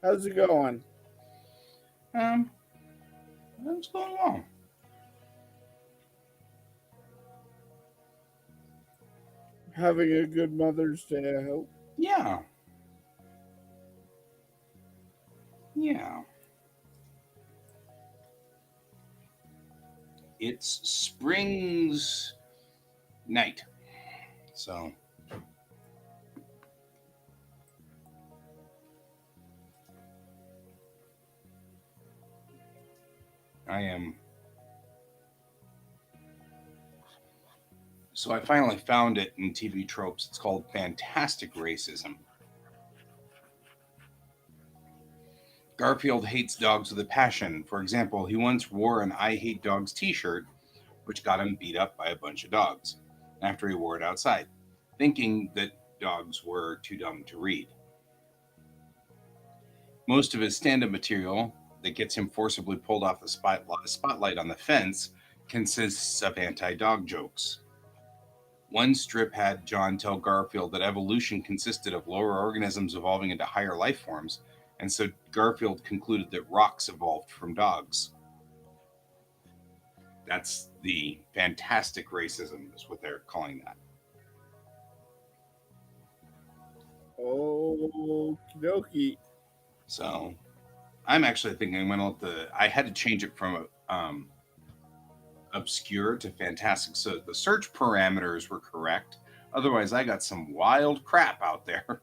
How's it going? Um, it's going well. Having a good Mother's Day, I hope. Yeah, yeah. It's spring's night, so I am. So I finally found it in TV tropes. It's called fantastic racism. Garfield hates dogs with a passion. For example, he once wore an "I hate dogs" T-shirt, which got him beat up by a bunch of dogs after he wore it outside, thinking that dogs were too dumb to read. Most of his stand up material that gets him forcibly pulled off the spotlight on the fence consists of anti dog jokes. One strip had John tell Garfield that evolution consisted of lower organisms evolving into higher life forms, and so Garfield concluded that rocks evolved from dogs. That's the fantastic racism, is what they're calling that. Okie dokie. So I'm actually thinking I'm going to let I had to change it from obscure to fantastic. So the search parameters were correct. Otherwise, I got some wild crap out there.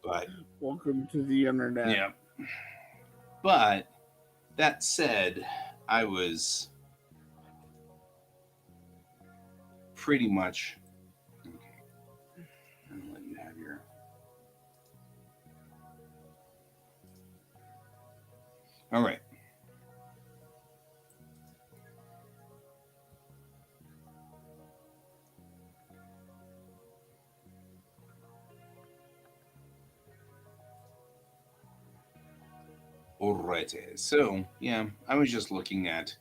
But Welcome to the internet. yeah. But that said, I was pretty much okay. I'll let you have your. All right. Alrighty. So, yeah, I was just looking at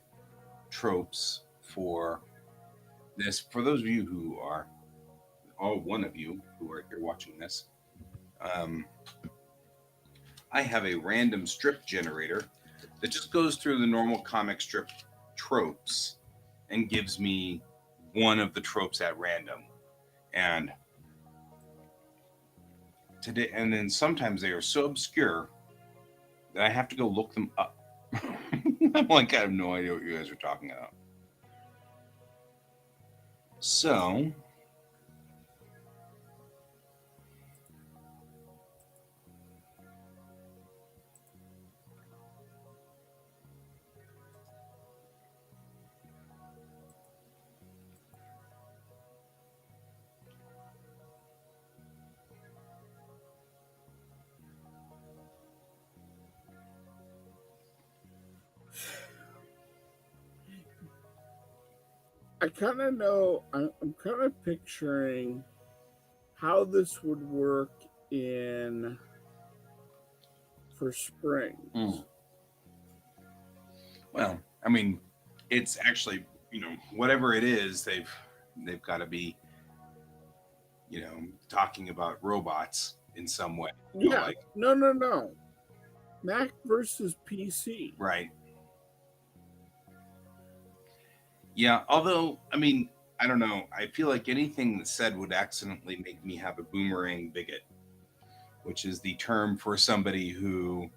tropes for this. For those of you who are, all one of you who are here watching this, um, I have a random strip generator that just goes through the normal comic strip tropes and gives me one of the tropes at random. And today, and then sometimes they are so obscure that I have to go look them up. I'm like, I have no idea what you guys are talking about. So, I kind of know, I'm kind of picturing how this would work in for mm, Springs. well, I mean, it's actually, whatever it is, they've got to be, talking about robots in some way. Yeah, Like, no, no, no. Mac versus PC. right. Yeah, although, I mean, I don't know. I feel like anything that's said would accidentally make me have a boomerang bigot, which is the term for somebody who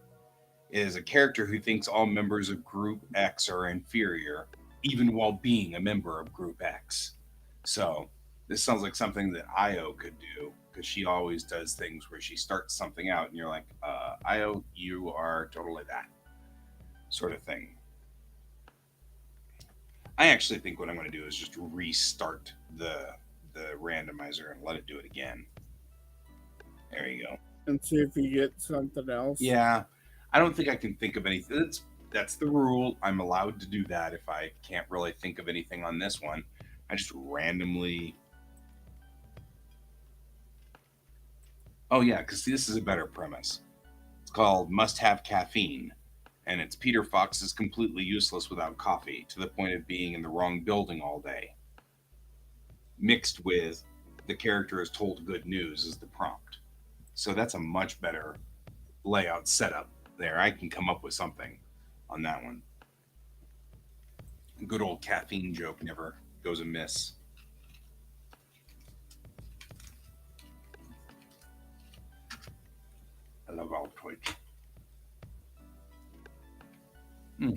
is a character who thinks all members of Group X are inferior, even while being a member of Group X. So this sounds like something that Io could do because she always does things where she starts something out and you're like, Io, you are totally that sort of thing. I actually think what I'm going to do is just restart the randomizer and let it do it again. There you go. And see if you get something else. Yeah, I don't think I can think of anything. That's the rule. I'm allowed to do that if I can't really think of anything on this one. I just randomly. Oh yeah, because this is a better premise. It's called "Must Have Caffeine," and it's Peter Fox is completely useless without coffee to the point of being in the wrong building all day. Mixed with the character is told good news is the prompt. So that's a much better. layout setup there. I can come up with something on that one. A good old caffeine joke never goes amiss. I love all Twitch. Hmm.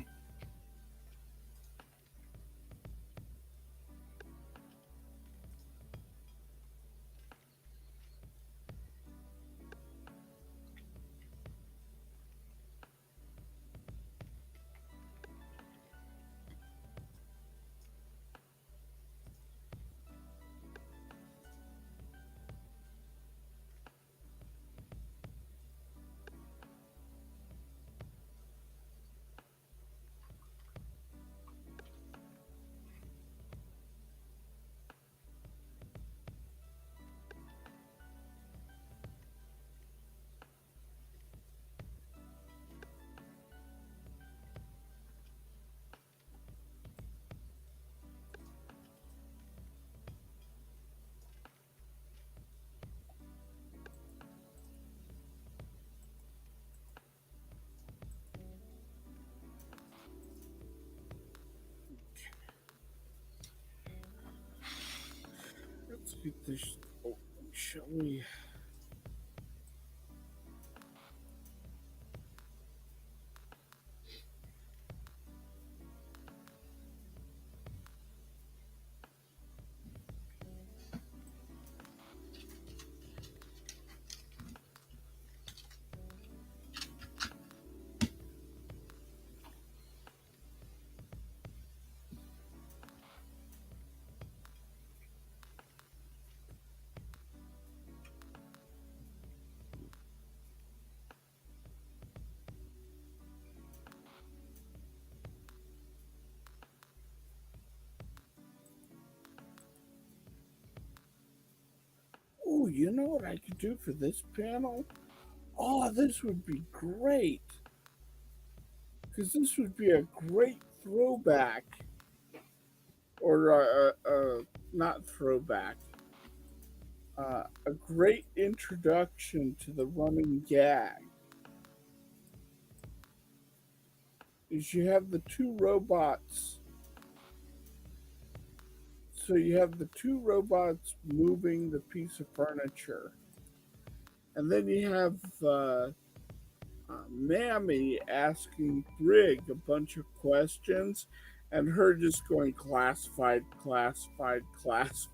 Let's get this. Oh, shall we? Oh, you know what I could do for this panel? Oh, this would be great. Because this would be a great throwback. Or, not throwback. A great introduction to the running gag. Is you have the two robots. So you have the two robots moving the piece of furniture. And then you have Mammy asking Brig a bunch of questions, and her just going classified, classified, classified.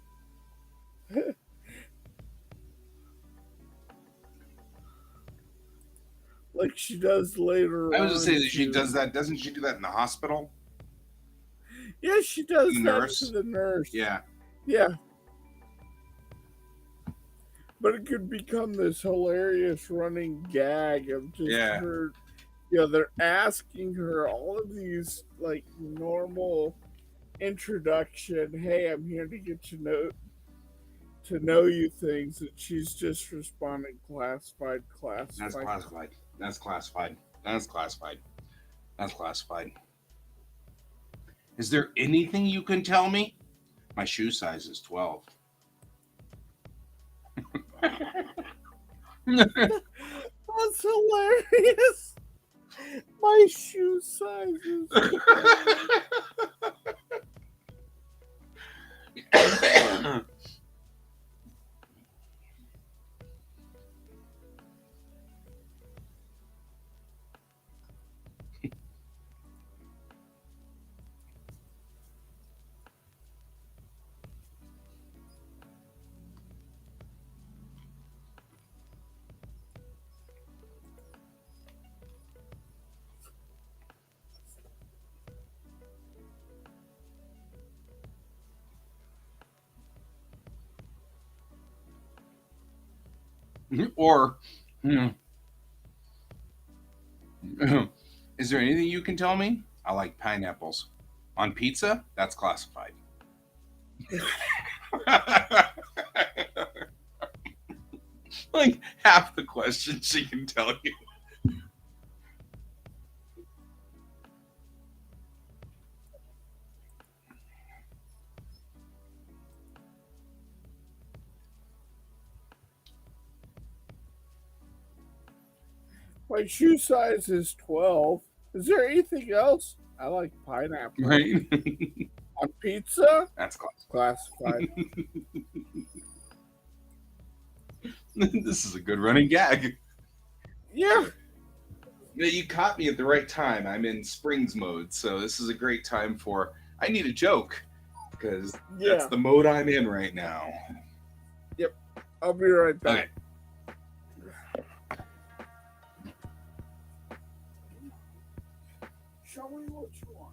Like she does later I was just on saying that she to. does that. Doesn't she do that in the hospital? Yeah, she The does that to nurse. the nurse. Yeah. Yeah, but it could become this hilarious running gag of just Yeah. her. You know, they're asking her all of these like normal introduction. Hey, I'm here to get to know you things, and she's just responding classified, That's classified. classified. That's classified. That's classified. That's classified. Is there anything you can tell me? My shoe size is 12. That's hilarious. My shoe size is 12. Or, is there anything you can tell me? I like pineapples. On pizza? That's classified. Like half the questions she can tell you. My shoe size is 12. Is there anything else? I like pineapple. Right? On pizza? That's classic. Classified. This is a good running gag. Yeah. You caught me at the right time. I'm in Springs mode, so this is a great time for I need a joke because that's the mode I'm in right now. Yep. I'll be right back. Okay. Show me what you want.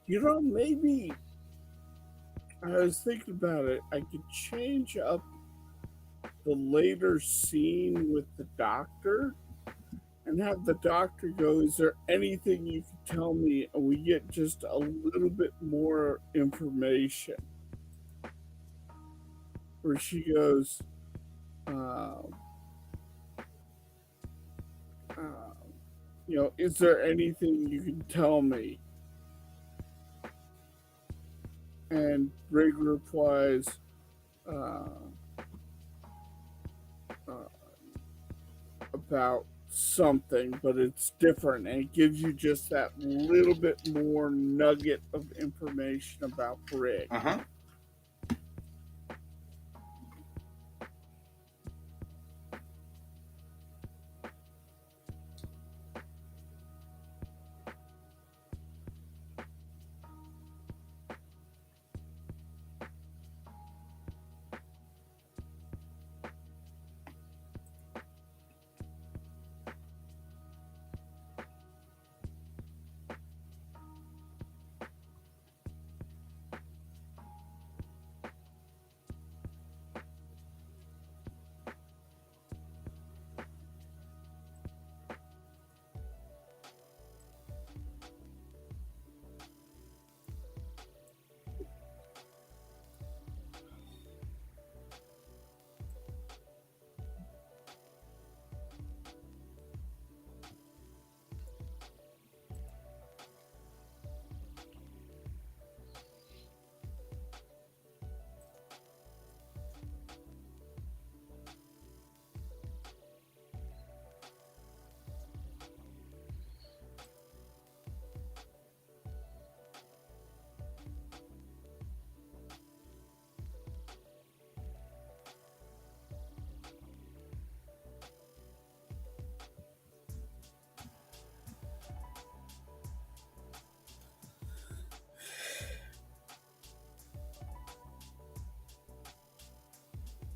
Maybe I was thinking about it. I could change up the later scene with the doctor and have the doctor go, "Is there anything you can tell me?" And we get just a little bit more information. Where she goes, um, um, "Is there anything you can tell me?" And Brig replies, uh, uh, about something, but it's different, and it gives you just that little bit more nugget of information about Brig. Uh-huh.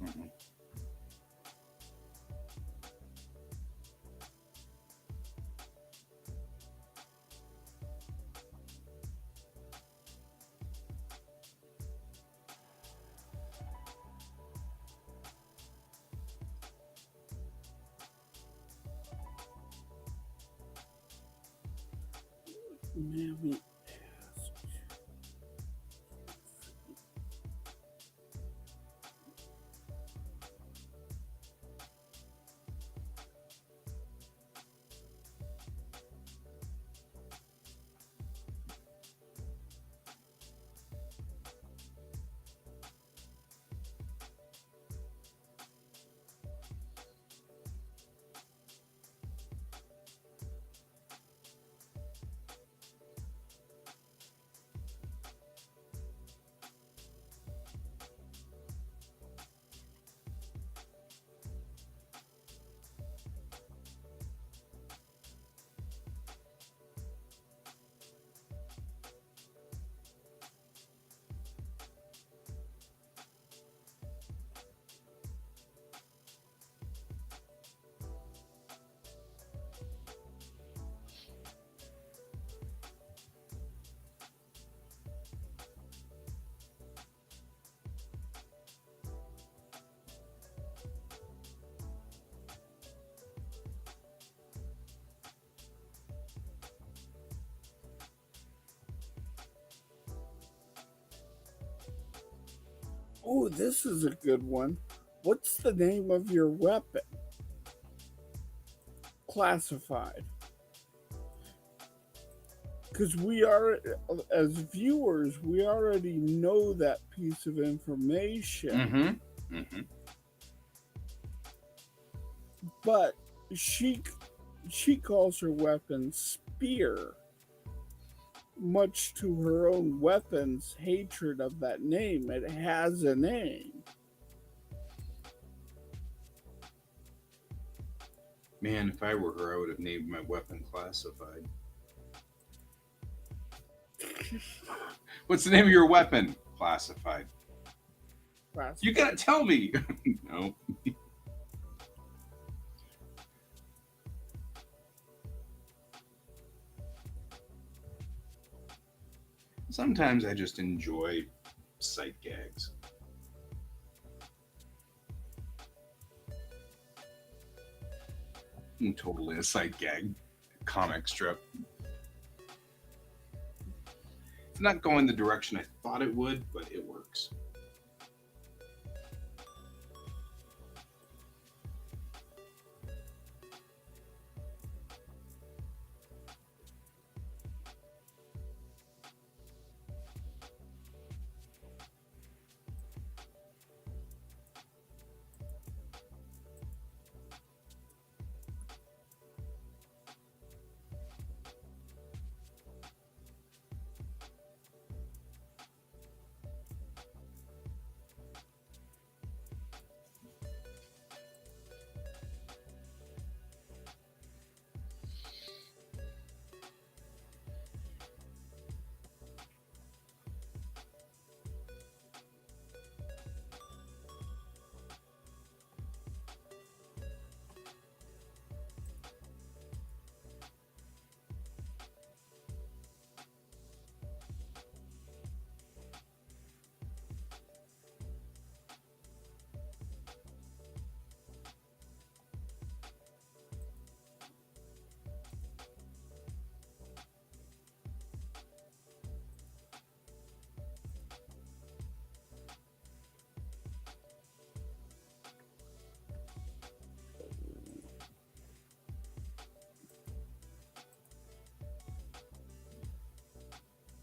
Mhm. Mammy Oh, this is a good one. What's the name of your weapon? Classified. Because as viewers, we already know that piece of information, Mm-hmm. Mm-hmm. but she she calls her weapon spear, much to her own weapon's hatred of that name. It has a name. Man, if I were her, I would have named my weapon classified. What's the name of your weapon? Classified. You Classified. gotta tell me. No. Sometimes I just enjoy sight gags. Totally a sight gag comic strip. It's not going the direction I thought it would, but it works.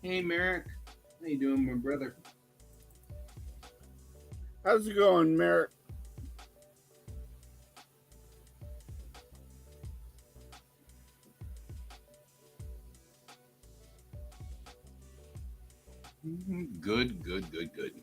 Hey, Merrick. How you doing, my brother? How's it going, Merrick? Good, good, good, good.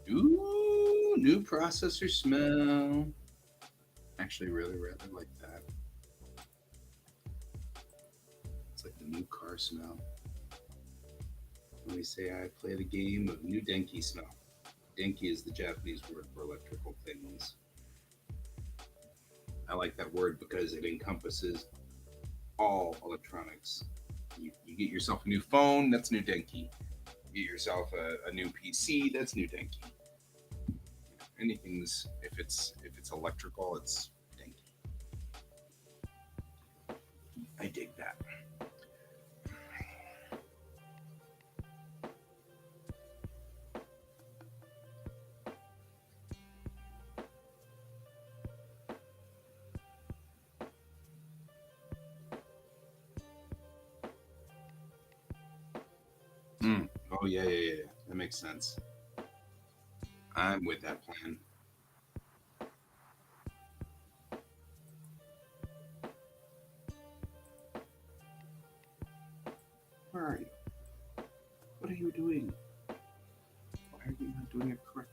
Ooh, new processor smell. Actually, really rather like that. It's like the new car smell. When we say I play the game of new denki smell. Denki is the Japanese word for electrical things. I like that word because it encompasses all electronics. You get yourself a new phone, that's new denki. You get yourself a new PC, that's new denki. Anything's if it's electrical, it's denki. I dig that. Oh yeah. That makes sense. I'm with that plan. Where are you? What are you doing? Why are you not doing it correctly?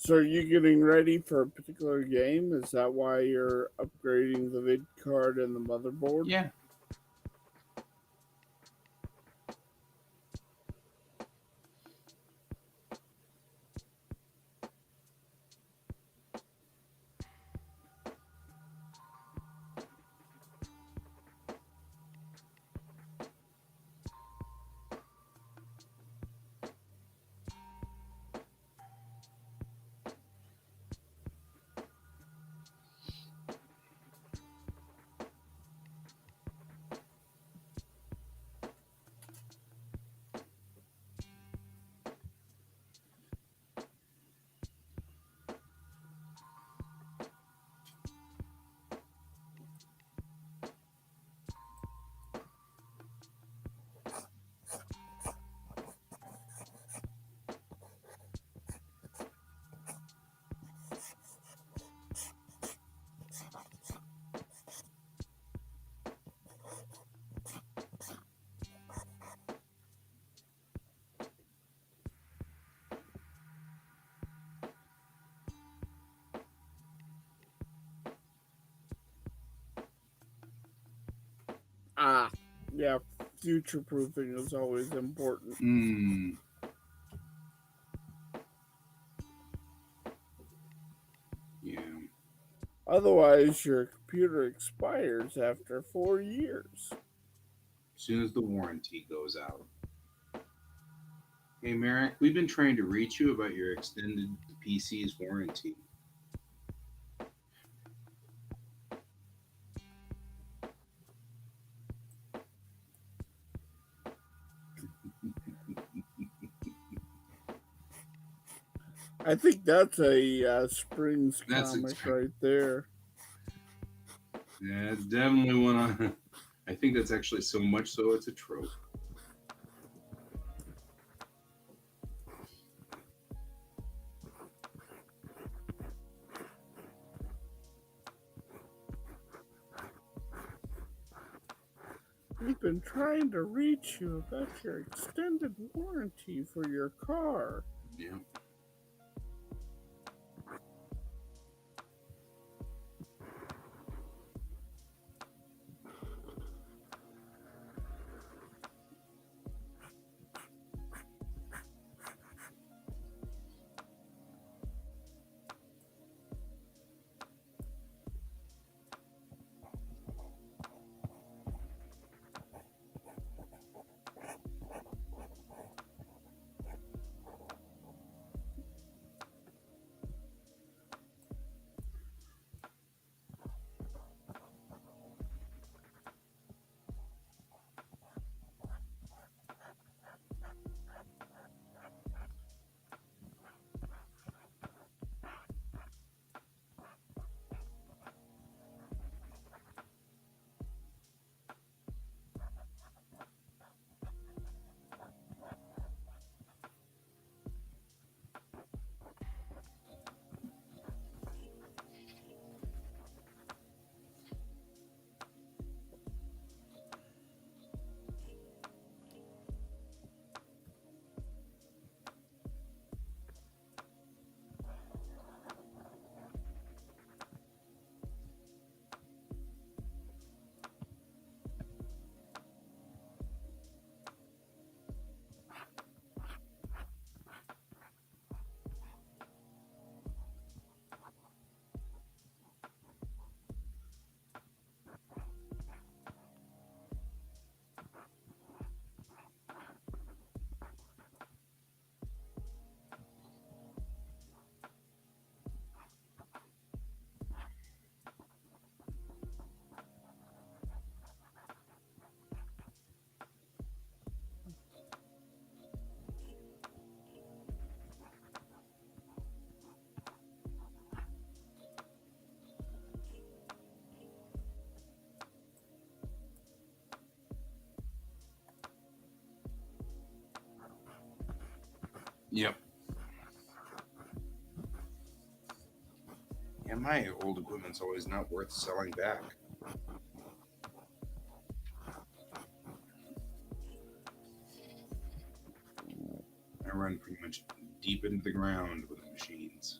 So are you getting ready for a particular game? Is that why you're upgrading the vid card and the motherboard? Yeah. Ah, yeah. Future proofing is always important. Hmm. Yeah. Otherwise, your computer expires after 4 years. As soon as the warranty goes out. Hey, Merrick, we've been trying to reach you about your extended PC's warranty. I think that's a Springs That's comic right there. yeah, it's definitely one on. I think that's actually so much so it's a trope. We've been trying to reach you about your extended warranty for your car. Yeah. Yep. Yeah, my old equipment's always not worth selling back. I run pretty much deep into the ground with the machines.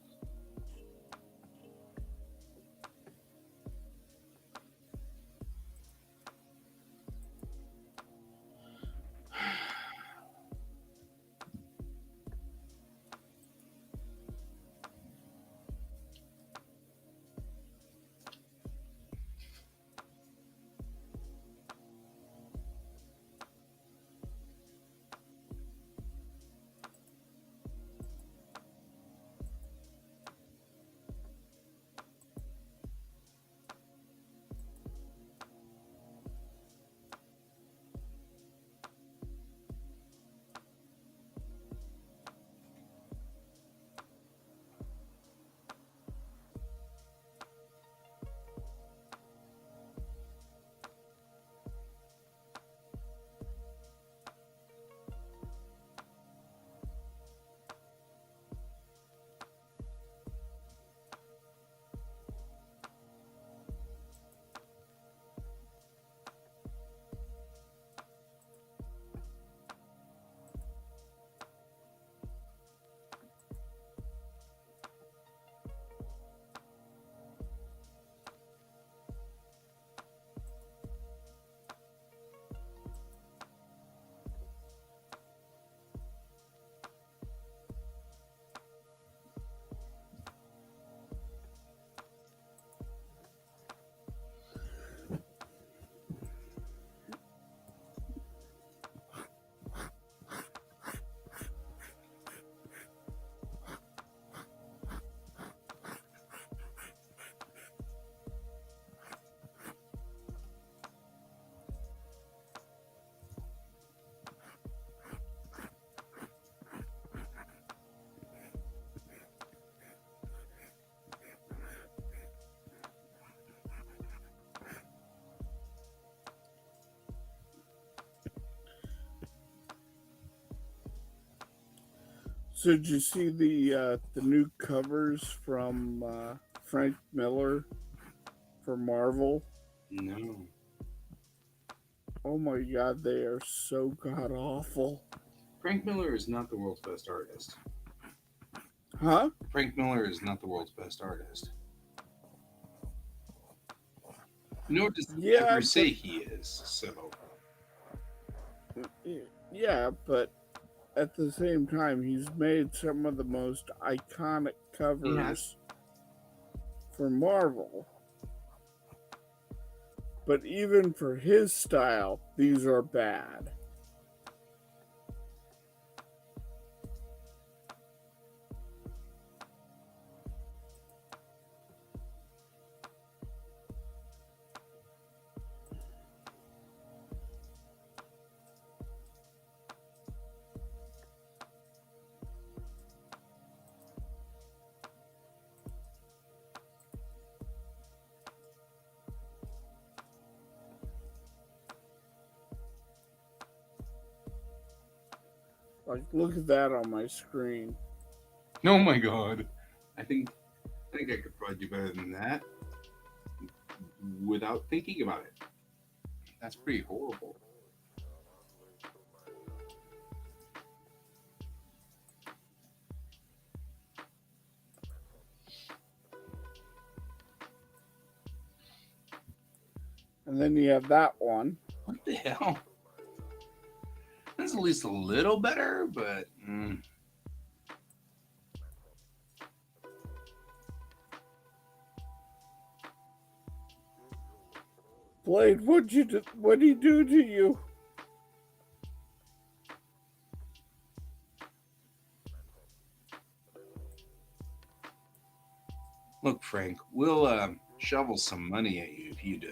So did you see the new covers from Frank Miller for Marvel? No. Oh my god, they are so god awful. Frank Miller is not the world's best artist. Huh? Frank Miller is not the world's best artist. Nor does he Yeah, ever but say he is. So yeah, but at the same time, he's made some of the most iconic he has. covers for Marvel. But even for his style, these are bad. Like, look at that on my screen. Oh my god. I think I could probably do better than that without thinking about it. That's pretty horrible. And then you have that one. What the hell? That's at least a little better, but Blade, what'd he do to you? look, Frank, we'll shovel some money at you if you'd,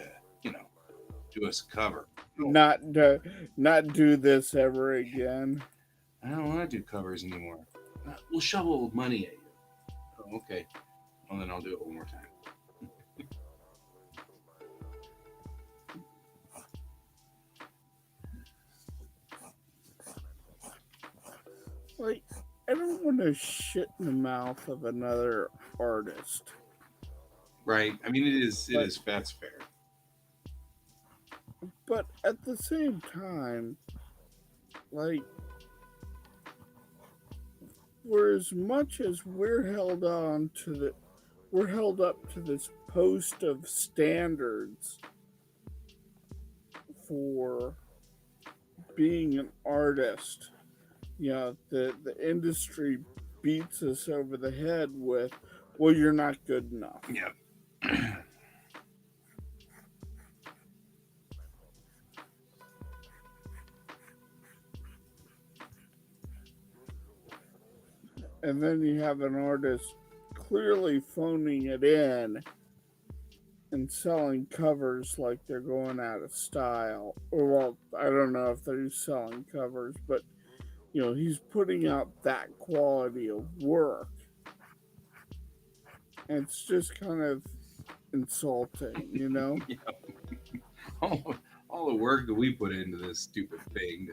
do us a cover. Not not do this ever again. I don't want to do covers anymore. We'll shovel money at you. Oh, okay. Well, then I'll do it one more time. Like, I don't want to shit in the mouth of another artist. Right. I mean, it is that's fair. But at the same time, like, for as much as we're held up to this post of standards for being an artist. You know, the industry beats us over the head with, well, you're not good enough. Yeah. And then you have an artist clearly phoning it in and selling covers like they're going out of style. Or, well, I don't know if they're selling covers, but, you know, he's putting out that quality of work. And it's just kind of insulting, you know? Yeah. all the work that we put into this stupid thing.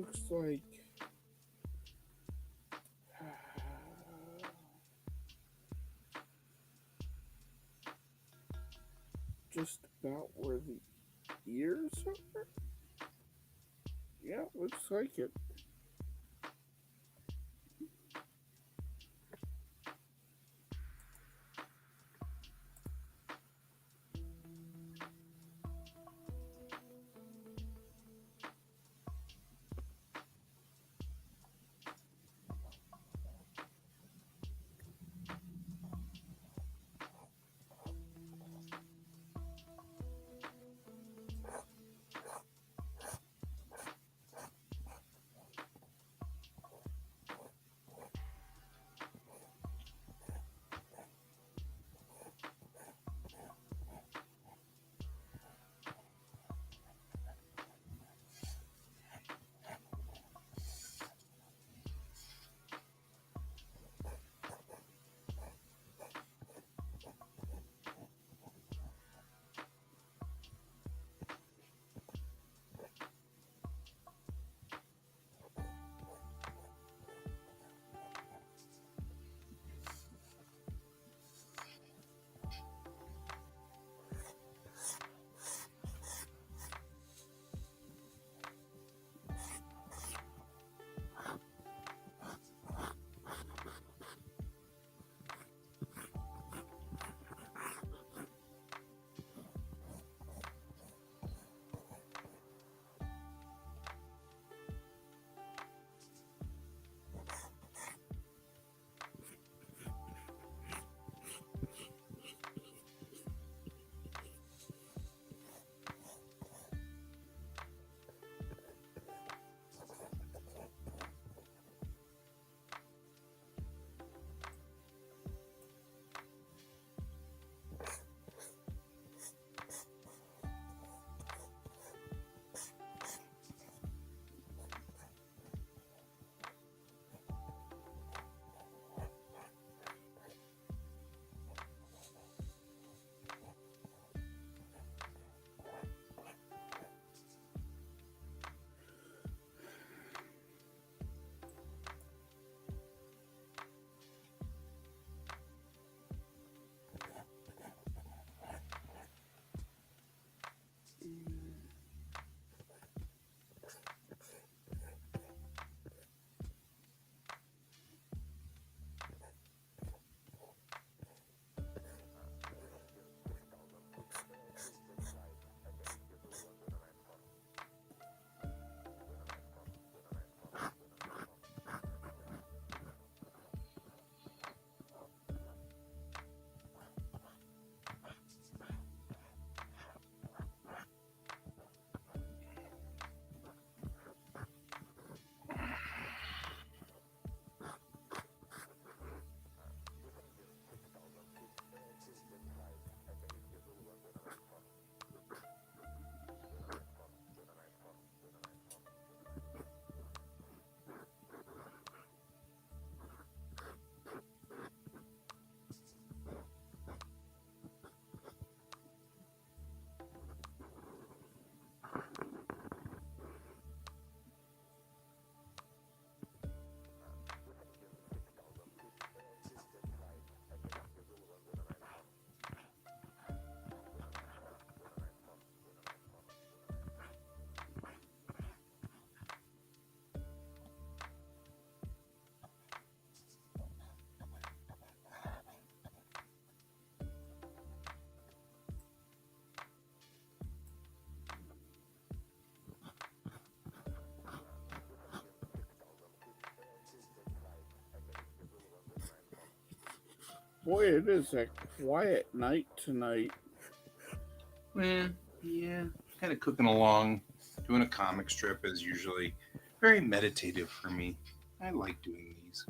looks like just about where the ears are. Yeah, looks like it. Boy, it is a quiet night tonight. Yeah, kind of cooking along, doing a comic strip is usually very meditative for me. I like doing these.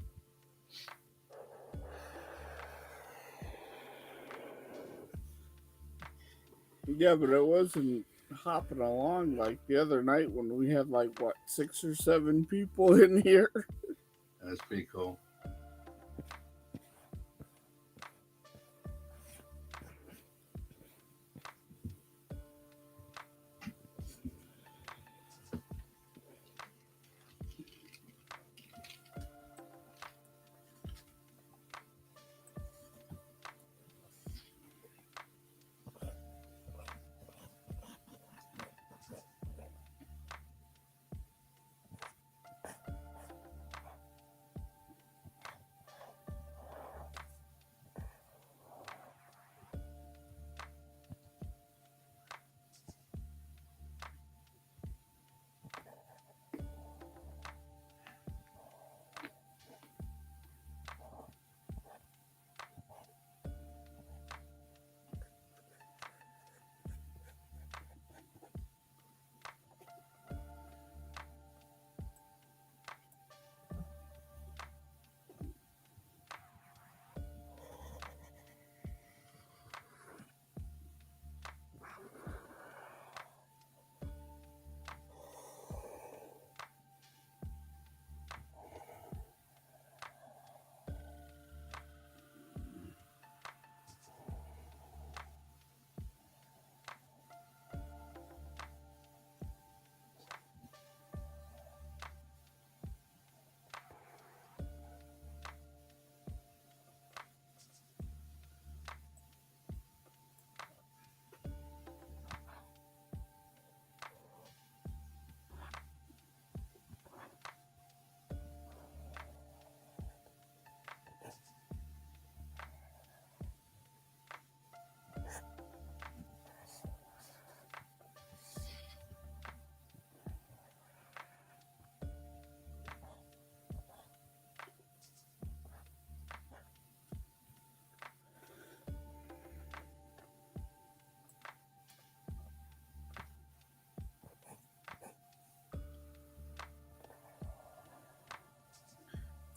Yeah, but it wasn't hopping along like the other night when we had like what 6 or 7 people in here. That's pretty cool.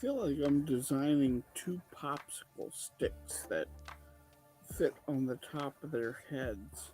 feel like I'm designing two popsicle sticks that fit on the top of their heads.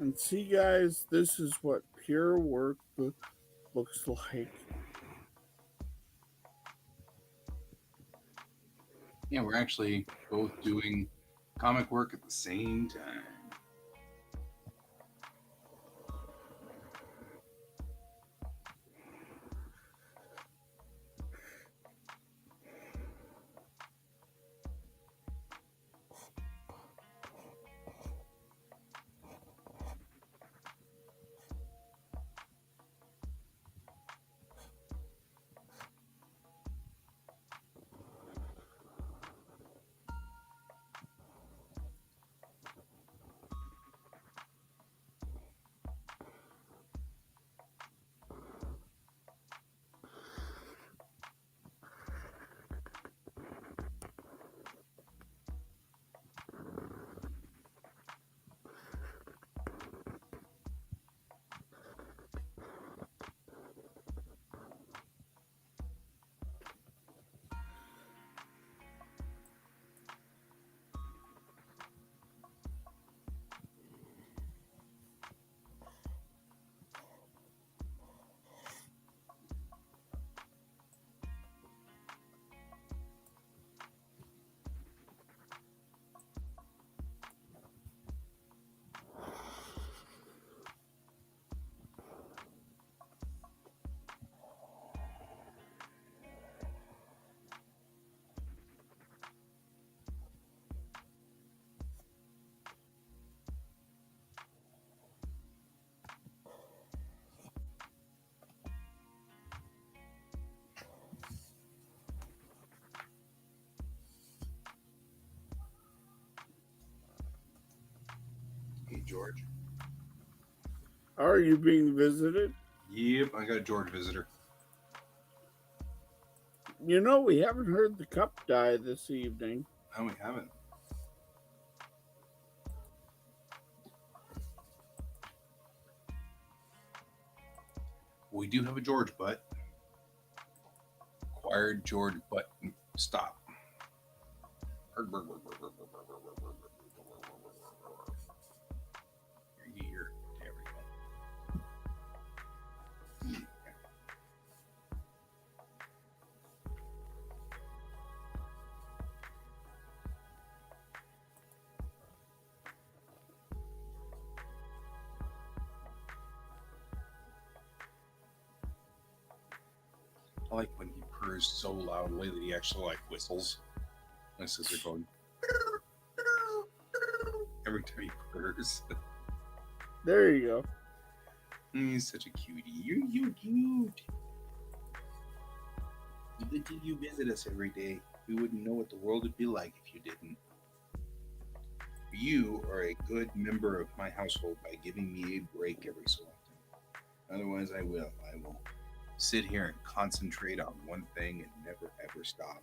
And see, guys, this is what pure work looks like. Yeah, we're actually both doing comic work at the same time. George. Are you being visited? Yep, I got a George visitor. You know, we haven't heard the cup die this evening. No, we haven't. We do have a George butt. Acquired George butt. Stop. Here. There we go. I like when he purrs so loudly that he actually like whistles. My sister going every time he purrs. There you go. He's such a cutie. You're cute. Even if you visit us every day, we wouldn't know what the world would be like if you didn't. You are a good member of my household by giving me a break every so often. Otherwise, I will sit here and concentrate on one thing and never ever stop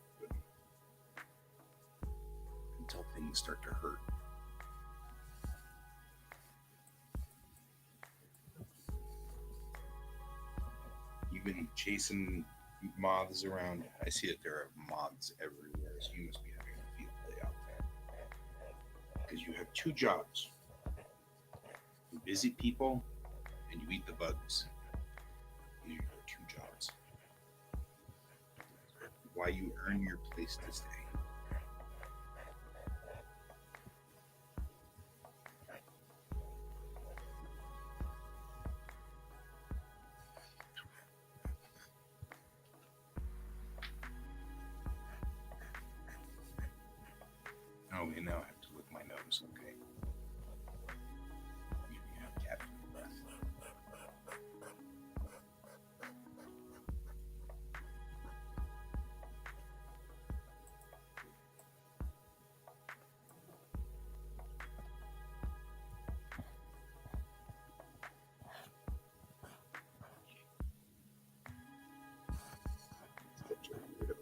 until things start to hurt. You've been chasing moths around. I see that there are moths everywhere, so you must be having a field day out there. Because you have two jobs. You visit people and you eat the bugs. These are your two jobs. Why you earn your place to stay. Oh, we now have to lick my nose, okay. You have cat food breath. Such a weirdo.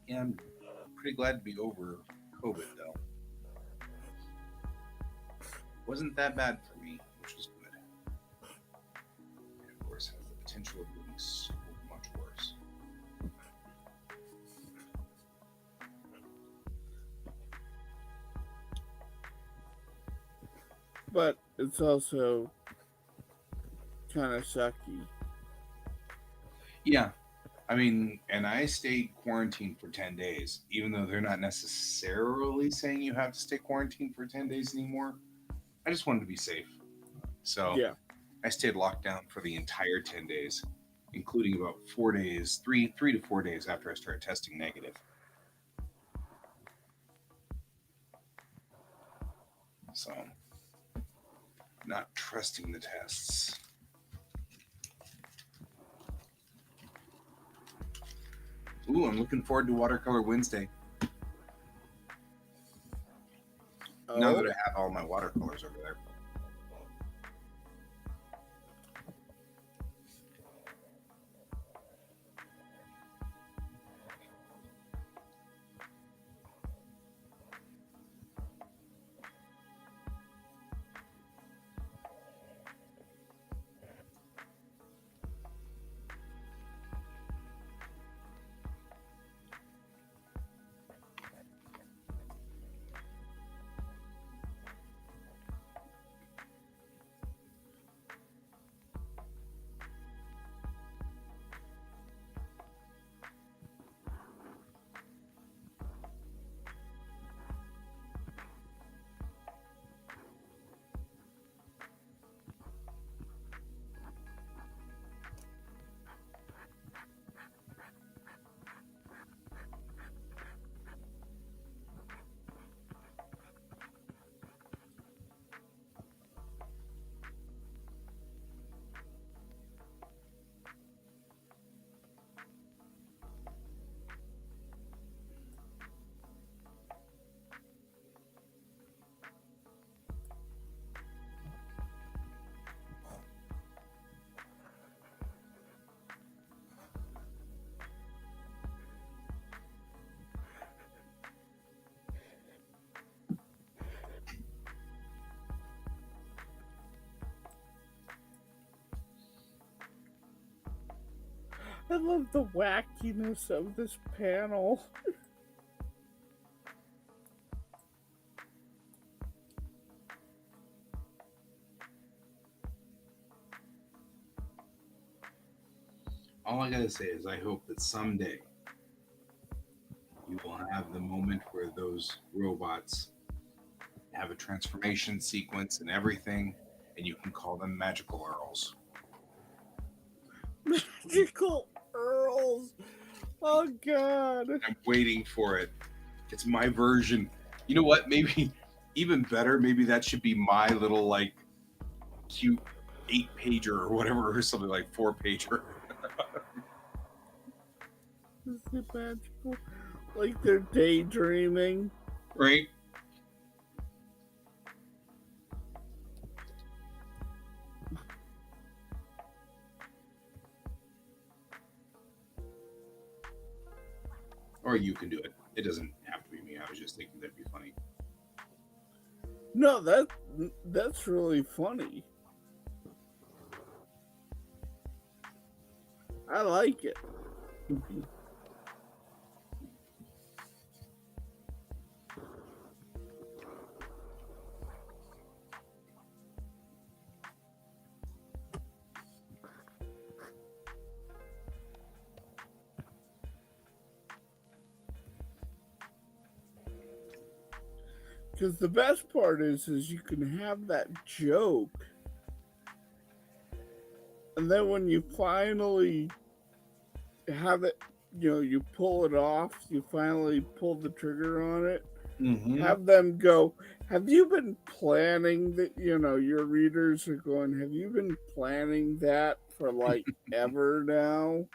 Yeah, I'm pretty glad to be over COVID, though. Wasn't that bad for me, which was good. And of course, has the potential of being so much worse. But it's also kind of sucky. Yeah, I mean, and I stayed quarantined for 10 days, even though they're not necessarily saying you have to stay quarantined for 10 days anymore. I just wanted to be safe. So Yeah. I stayed locked down for the entire 10 days, including about 4 days, three to 4 days after I started testing negative. So, not trusting the tests. Ooh, I'm looking forward to Watercolor Wednesday. Now that I have all my watercolors over there. I love the wackiness of this panel. All I gotta say is I hope that someday you will have the moment where those robots have a transformation sequence and everything, and you can call them magical earls. Magical Earls. Oh God. I'm waiting for it. It's my version. You know what? Maybe even better. Maybe that should be my little like cute 8-pager or whatever, or something like 4-pager. Is it magical? Like they're daydreaming. Right? Or you can do it. It doesn't have to be me. I was just thinking that'd be funny. No, that's really funny. I like it. Because the best part is you can have that joke, and then when you finally have it, you pull it off, you finally pull the trigger on it, have them go, have you been planning that, your readers are going, have you been planning that for like ever now?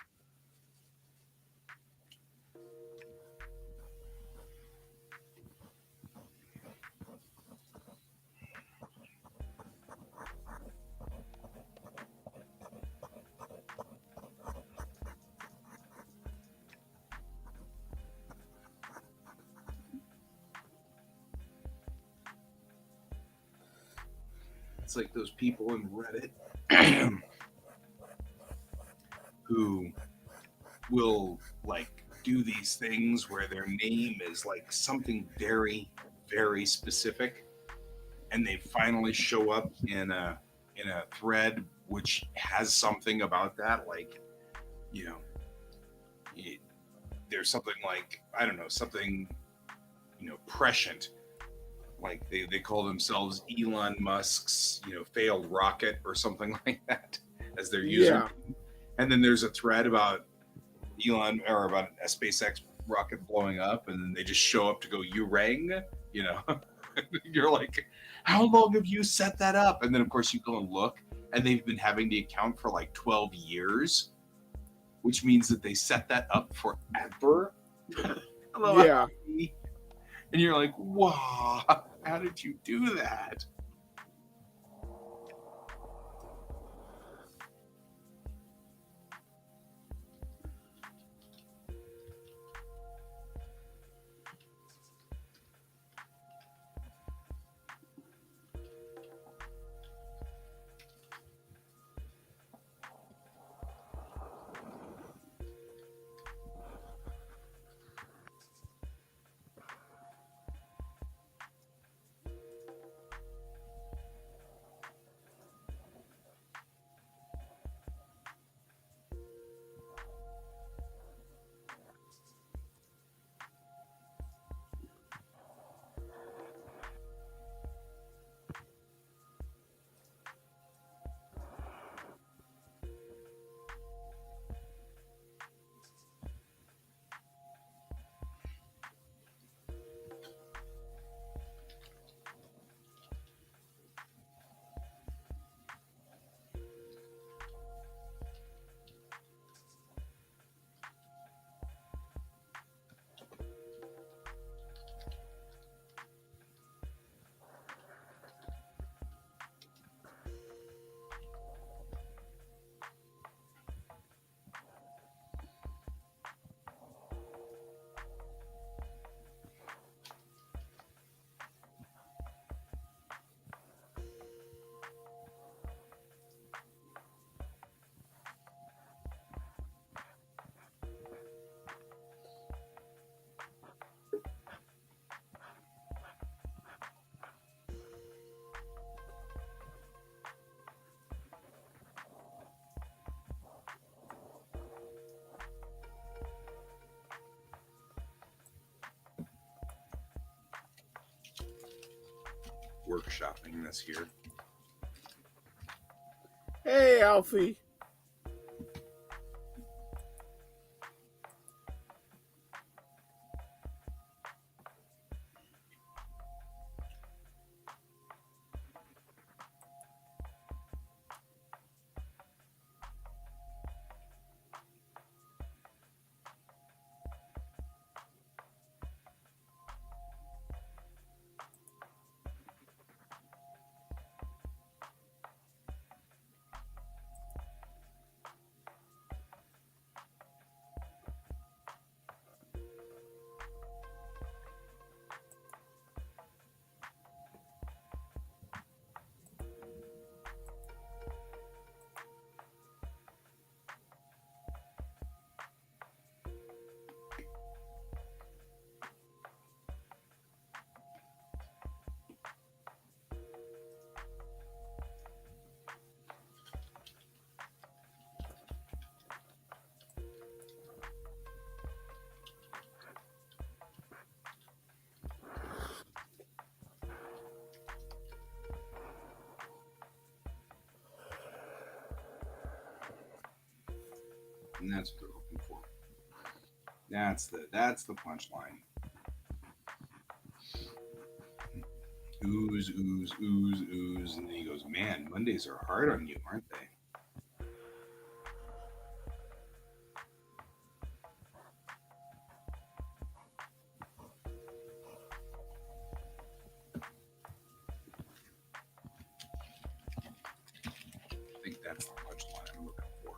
It's like those people in Reddit who will like do these things where their name is like something very, very specific, and they finally show up in a thread which has something about that, like you know, it, there's something like I don't know, something prescient. Like they call themselves Elon Musk's failed rocket or something like that as their username. Yeah. And then there's a thread about Elon or about a SpaceX rocket blowing up, and then they just show up to go, "You rang," you know. You're like, "How long have you set that up?" And then of course you go and look, and they've been having the account for like 12 years, which means that they set that up forever. Hello, Yeah. Abby. And you're like, "Wow, how did you do that?" workshopping this year. Hey, Alfie. And that's what they're looking for. That's the punchline. Ooze, ooze, ooze, ooze. And then he goes, man, Mondays are hard on you, aren't they? I think that's the punchline I'm looking for.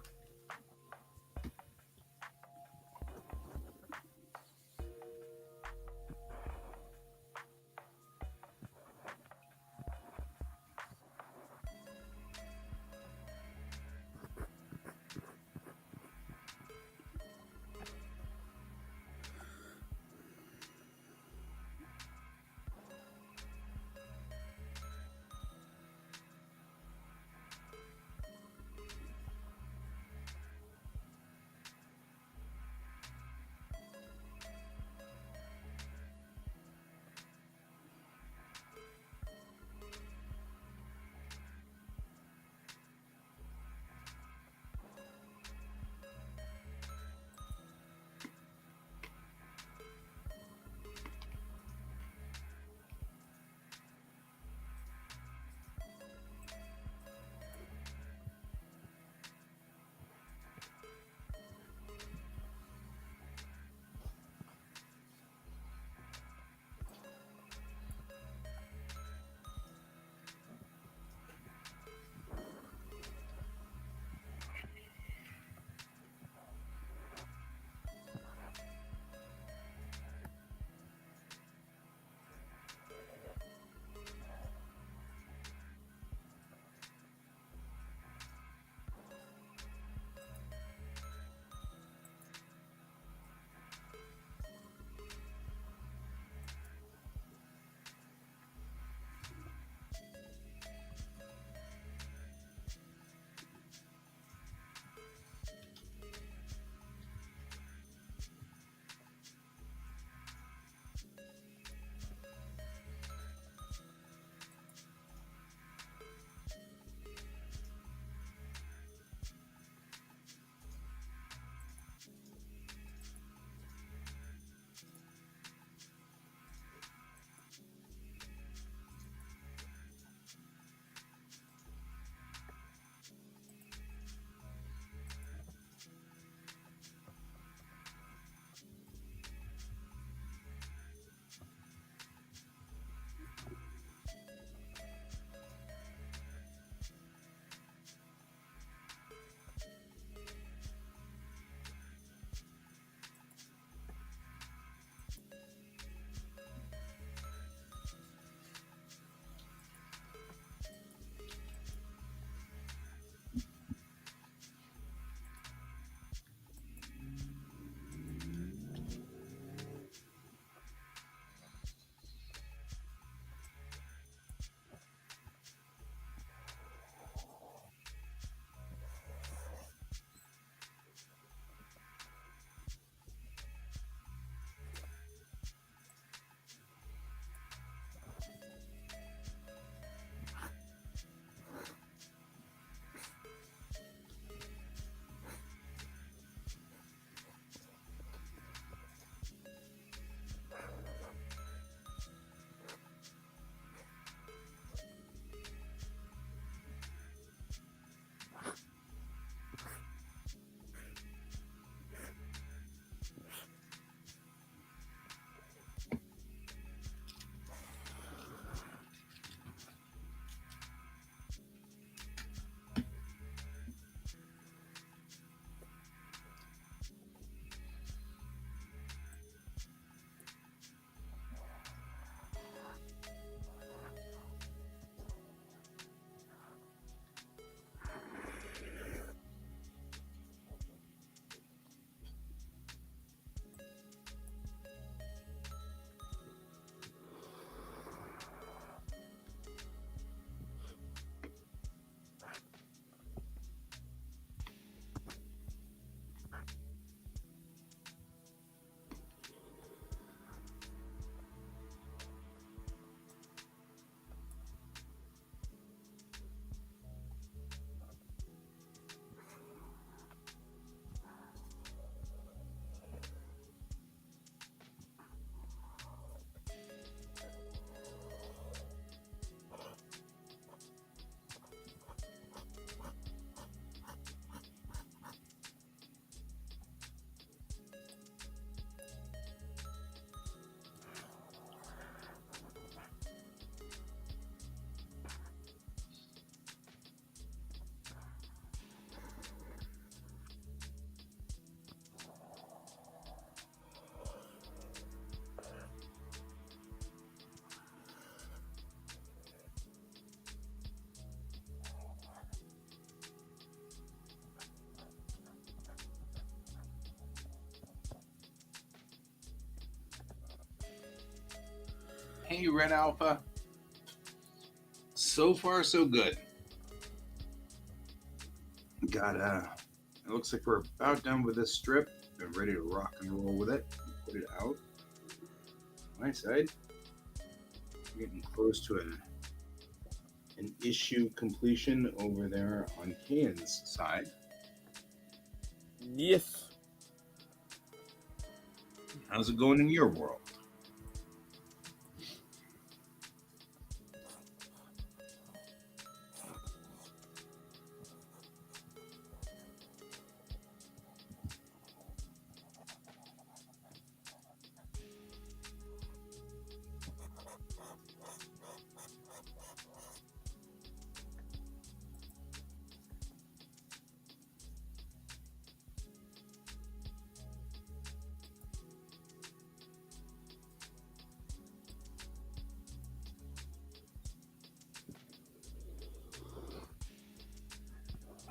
Hey, Red Alpha. So far, so good. It looks like we're about done with this strip. I'm ready to rock and roll with it. Put it out. My side. Getting close to an issue completion over there on Kane's side. Yes. How's it going in your world?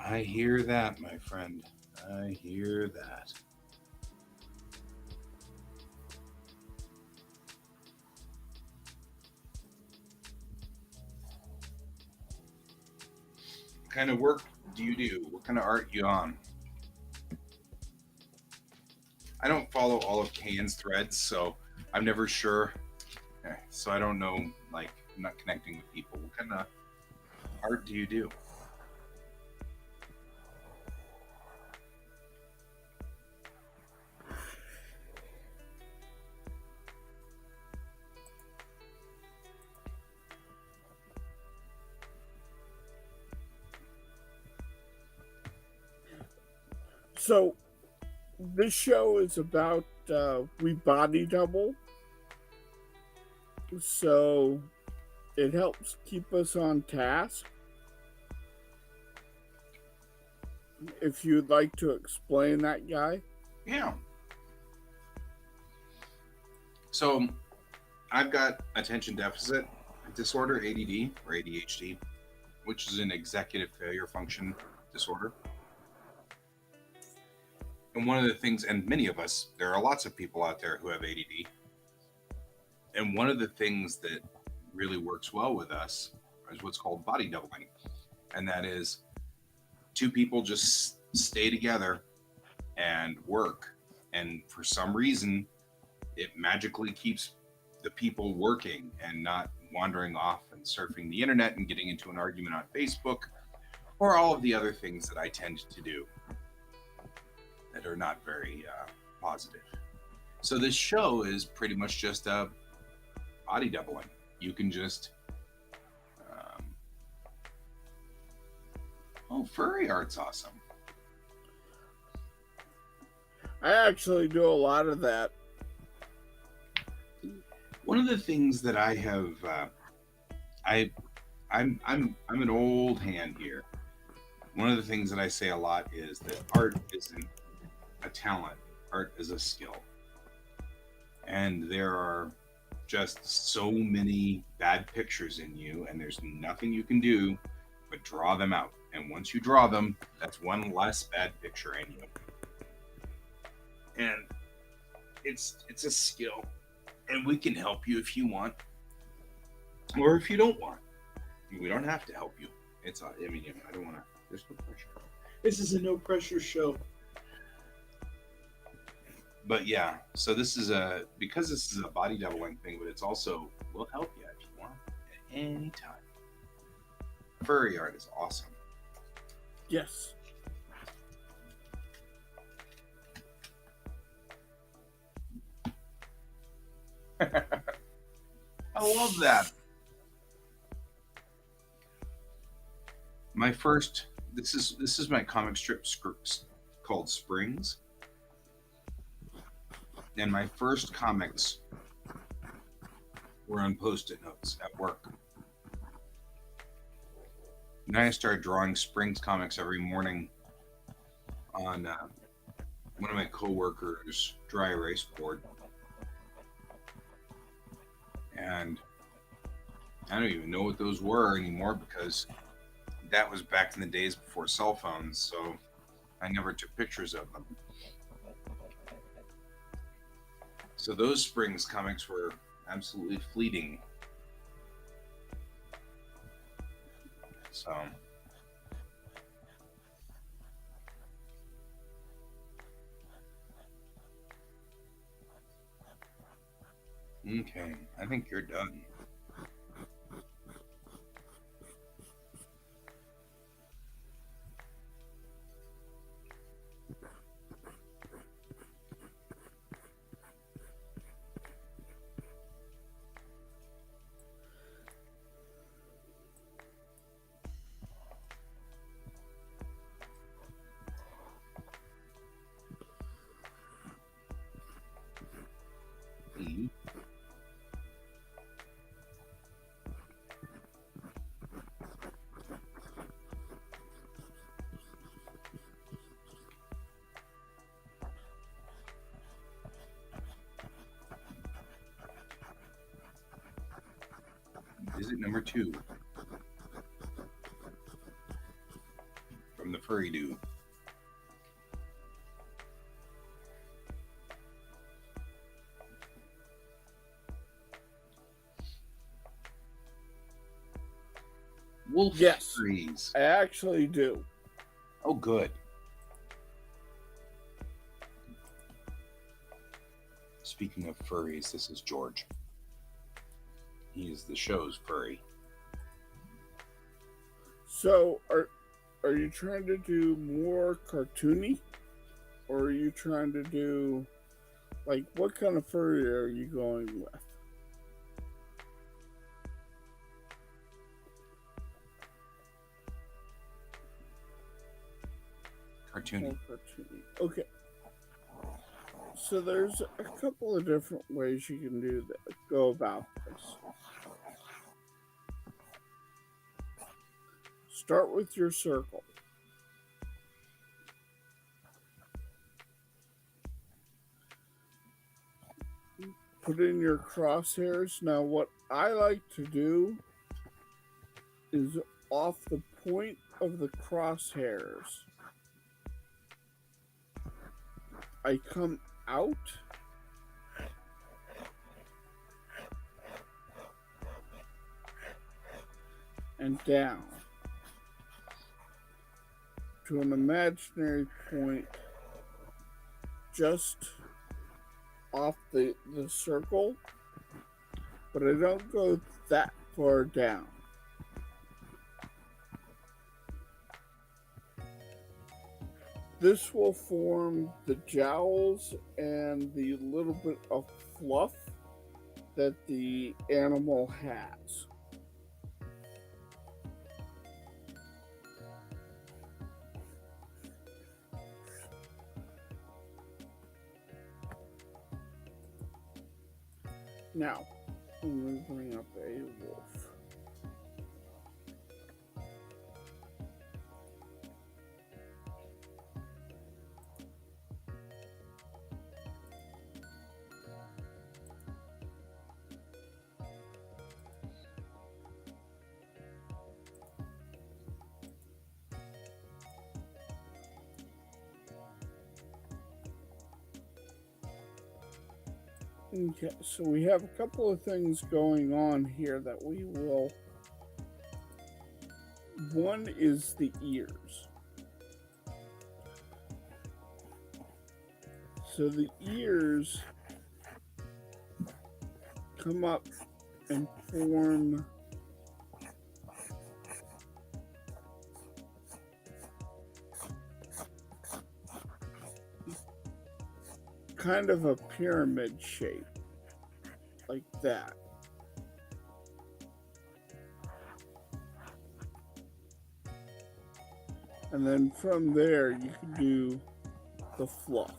I hear that, my friend. I hear that. What kind of work do you do? What kind of art you on? I don't follow all of Kane's threads, so I'm never sure. So I don't know, like, I'm not connecting with people. What kind of art do you do? So, this show is about we body double. So, it helps keep us on task. If you'd like to explain that, guy. Yeah. So I've got attention deficit disorder, ADD or ADHD, which is an executive failure function disorder. And one of the things, and many of us, there are lots of people out there who have ADD. And one of the things that really works well with us is what's called body doubling. And that is two people just stay together and work. And for some reason, it magically keeps the people working and not wandering off and surfing the internet and getting into an argument on Facebook or all of the other things that I tend to do that are not very positive. So this show is pretty much just a body doubling. You can just furry art's awesome. I actually do a lot of that. One of the things that I have, I'm an old hand here. One of the things that I say a lot is that art isn't a talent. Art is a skill. And there are just so many bad pictures in you, and there's nothing you can do but draw them out. And once you draw them, that's one less bad picture in you. And it's a skill. And we can help you if you want. Or if you don't want. We don't have to help you. I don't want to. There's no pressure. This is a no pressure show. But yeah, so because this is a body doubling thing, but it's also will help you if you want at any time. Furry art is awesome. Yes. I love that. This is my comic strip scripts called Springs. And my first comics were on Post-it notes at work. And then I started drawing Springs comics every morning on one of my coworkers' dry erase board. And I don't even know what those were anymore because that was back in the days before cell phones, so I never took pictures of them. So those Springs comics were absolutely fleeting So. Okay, I think you're done. Visit number 2 from the furry dude. Wolf Yes, furries. I actually do. Oh, good. Speaking of furries, this is George. He is the show's furry. So, are you trying to do more cartoony, or are you trying to do like what kind of furry are you going with? Cartoony. More cartoony. Okay. So there's a couple of different ways you can do that. Go about this. Start with your circle. Put in your crosshairs. Now, what I like to do is off the point of the crosshairs, I come out and down to an imaginary point just off the circle, but I don't go that far down. This will form the jowls and the little bit of fluff that the animal has. Now, I'm going to bring up a wolf. Okay, so we have a couple of things going on here that we will. One is the ears. So the ears come up and form kind of a pyramid shape, like that. And then from there, you can do the fluff.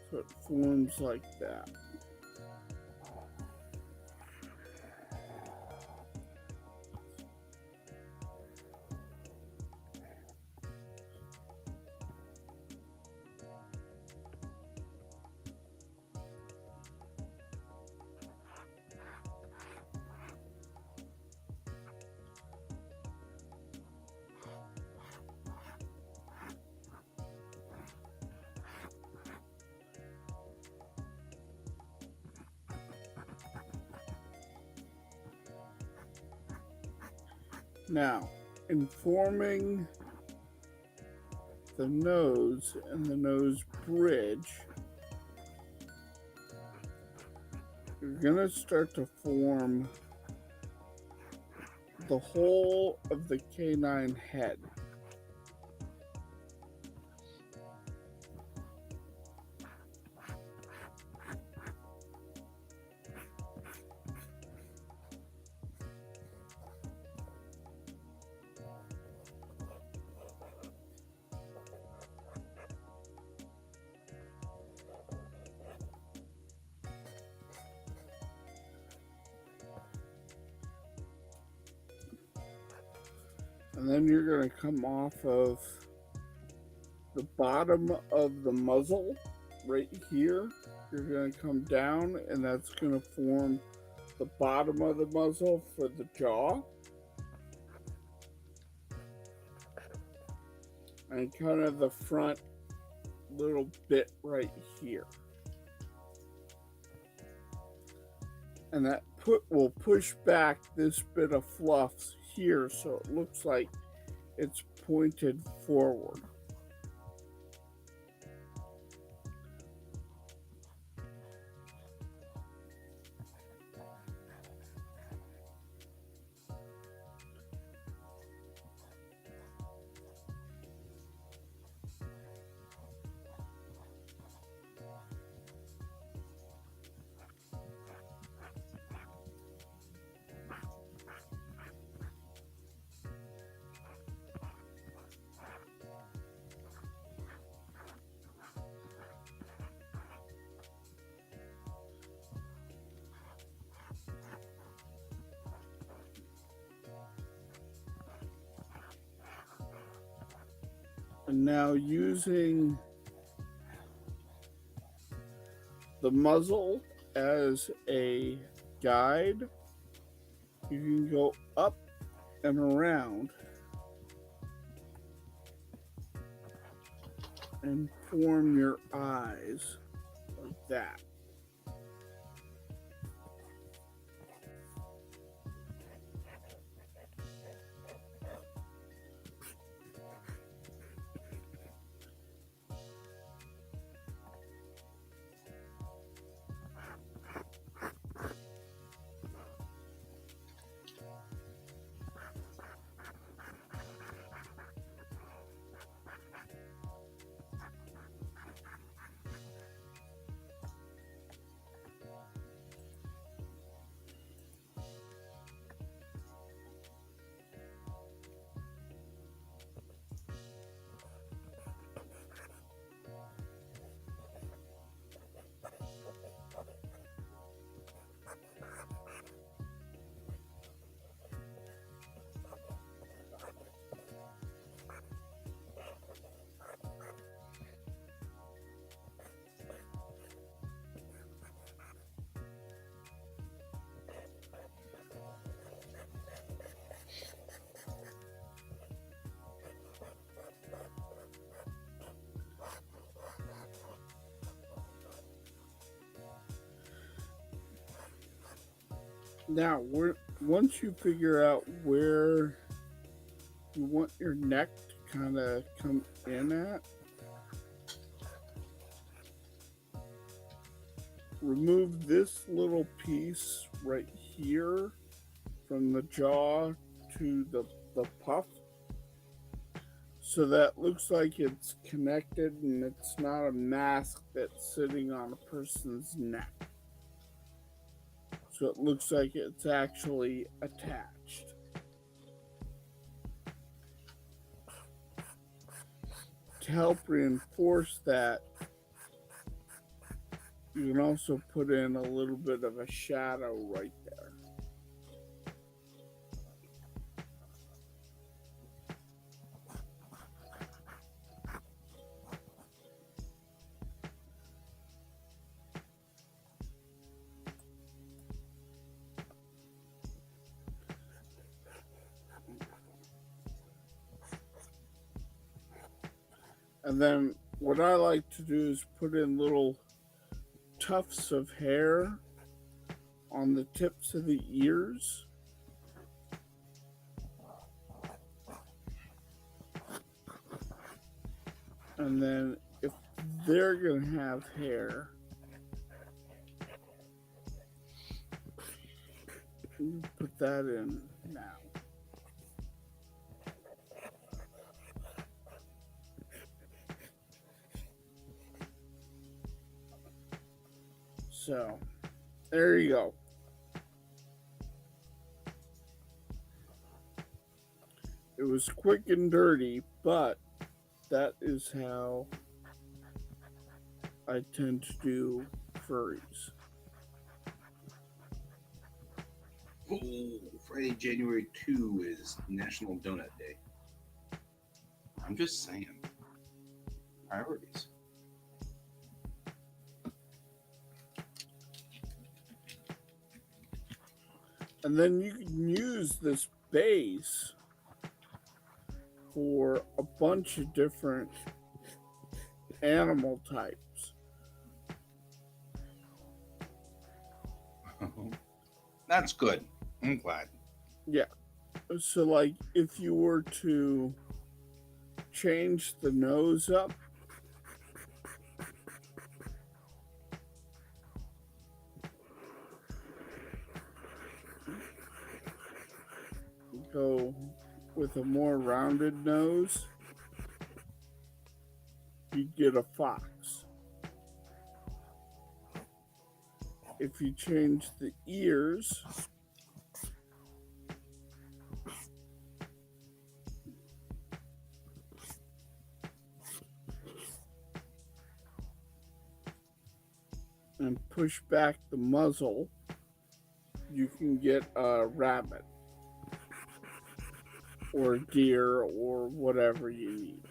So it forms like that. Now, in forming the nose and the nose bridge, you're going to start to form the whole of the canine head. And then you're going to come off of the bottom of the muzzle right here. You're going to come down, and that's going to form the bottom of the muzzle for the jaw. And kind of the front little bit right here. And that will push back this bit of fluff here so it looks like it's pointed forward. And now using the muzzle as a guide, you can go up and around and form your eyes like that. Now, once you figure out where you want your neck to kind of come in at, remove this little piece right here from the jaw to the puff, so that looks like it's connected and it's not a mask that's sitting on a person's neck. So it looks like it's actually attached. To help reinforce that, you can also put in a little bit of a shadow right there. And then what I like to do is put in little tufts of hair on the tips of the ears. And then if they're going to have hair, put that in now. So, there you go. It was quick and dirty, but that is how I tend to do furries. Oh, Friday, January 2 is National Donut Day. I'm just saying. Priorities. And then you can use this base for a bunch of different animal types. That's good. I'm glad. Yeah. So, like, if you were to change the nose up, go with a more rounded nose, you get a fox. If you change the ears, and push back the muzzle, you can get a rabbit or a deer or whatever you need.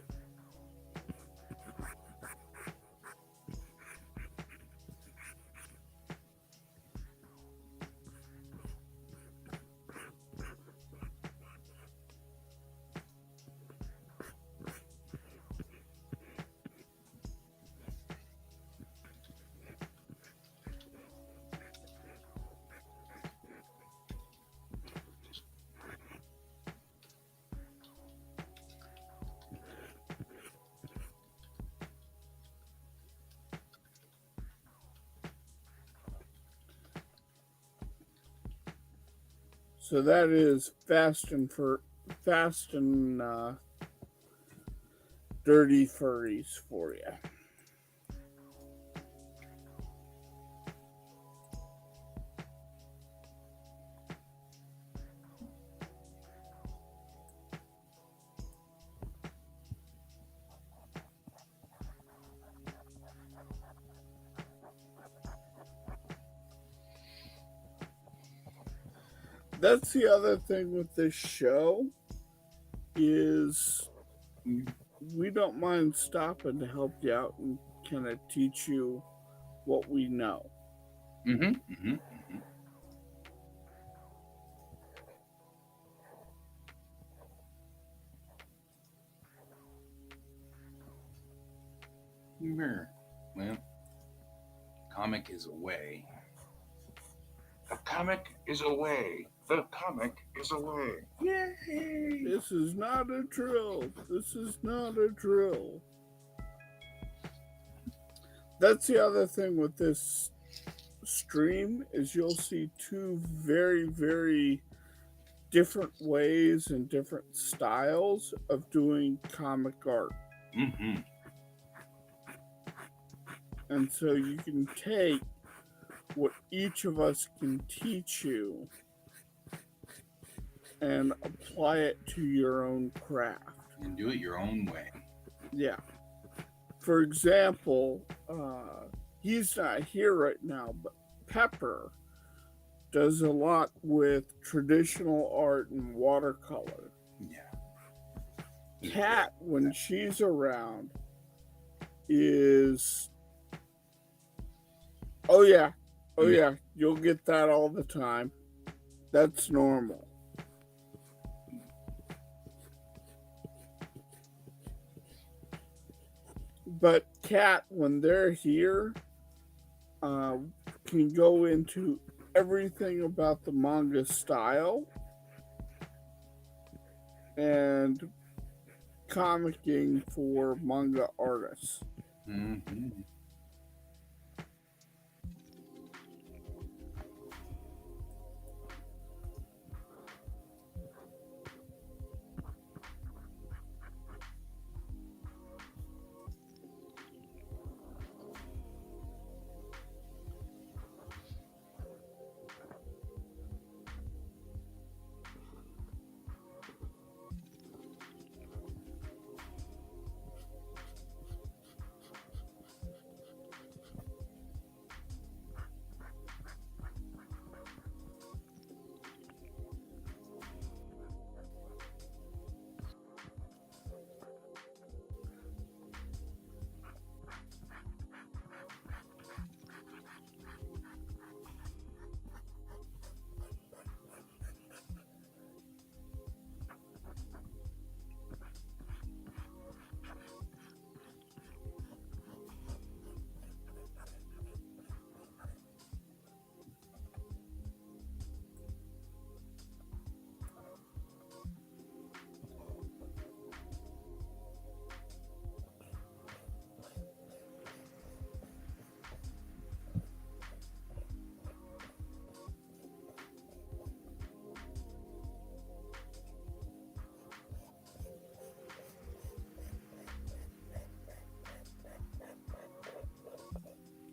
So that is fast and dirty furries for you. That's the other thing with this show is we don't mind stopping to help you out and kind of teach you what we know. Well, comic is away. The comic is away. The comic is away. Yay! This is not a drill. This is not a drill. That's the other thing with this stream is you'll see two very, very different ways and different styles of doing comic art. And so you can take what each of us can teach you and apply it to your own craft. And do it your own way. Yeah. For example, he's not here right now, but Pepper does a lot with traditional art and watercolor. Yeah. Kat, when she's around, is... Oh yeah, you'll get that all the time. That's normal. But Kat, when they're here, can go into everything about the manga style and comicking for manga artists. Mm-hmm.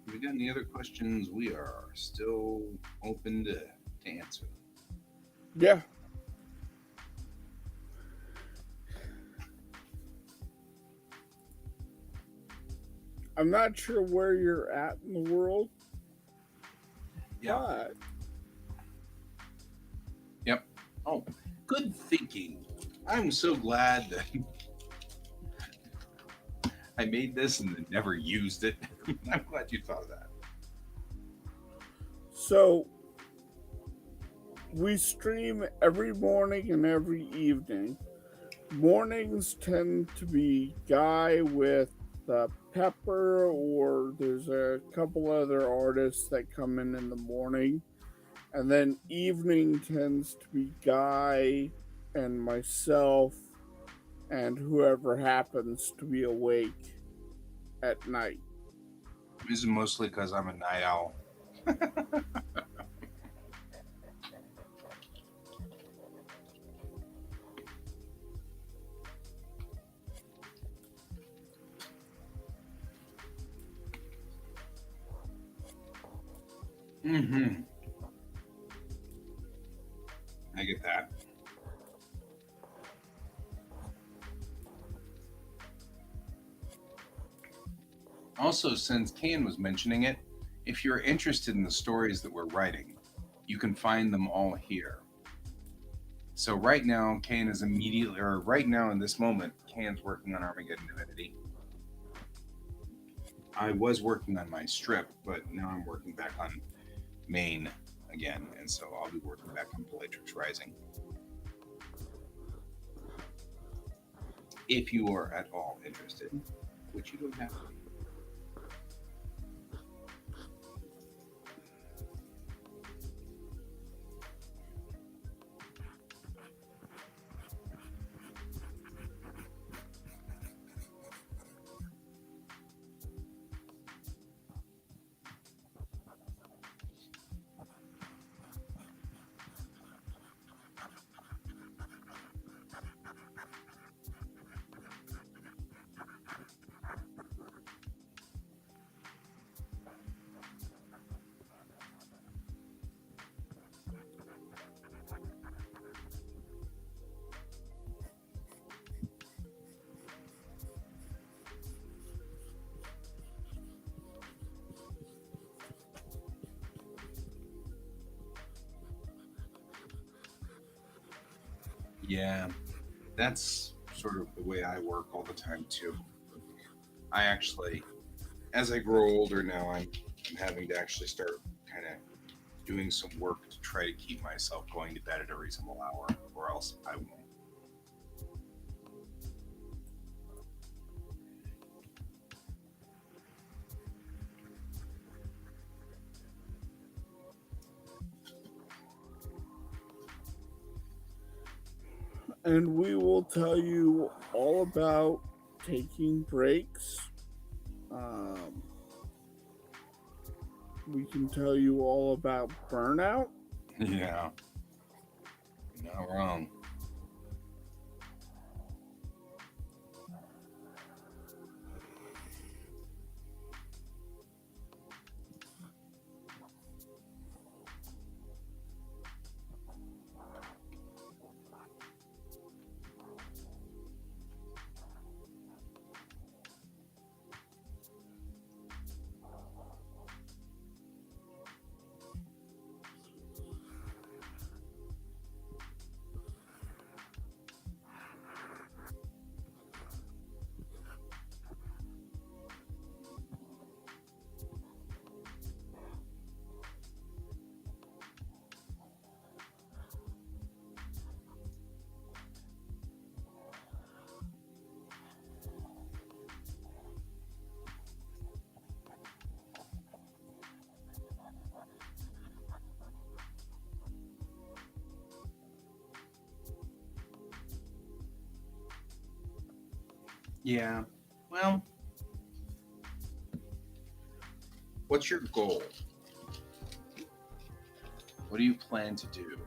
If we got any other questions, we are still open to answer. Yeah. I'm not sure where you're at in the world, Yeah. but Yep. Oh, good thinking. I'm so glad that I made this and then never used it. I'm glad you thought of that. so we stream every morning and every evening. Mornings tend to be Guy with Pepper, or there's a couple other artists that come in the morning. And then evening tends to be Guy and myself and whoever happens to be awake at night. This is mostly because I'm a night owl. Mm-hmm. I get that. Also, since Can was mentioning it, if you're interested in the stories that we're writing, you can find them all here. So right now, Kane is immediately, or right now in this moment, Kane's working on Armageddon Divinity. I was working on my strip, but now I'm working back on Maine again, and so I'll be working back on Bellatrix Rising. If you are at all interested, which you don't have to be. Yeah, that's sort of the way I work all the time too. I actually, as I grow older now, I'm having to actually start kind of doing some work to try to keep myself going to bed at a reasonable hour, or else I won't. and we will tell you all about taking breaks. Um, we can tell you all about burnout. Yeah, not wrong. Yeah. Well, what's your goal? What do you plan to do?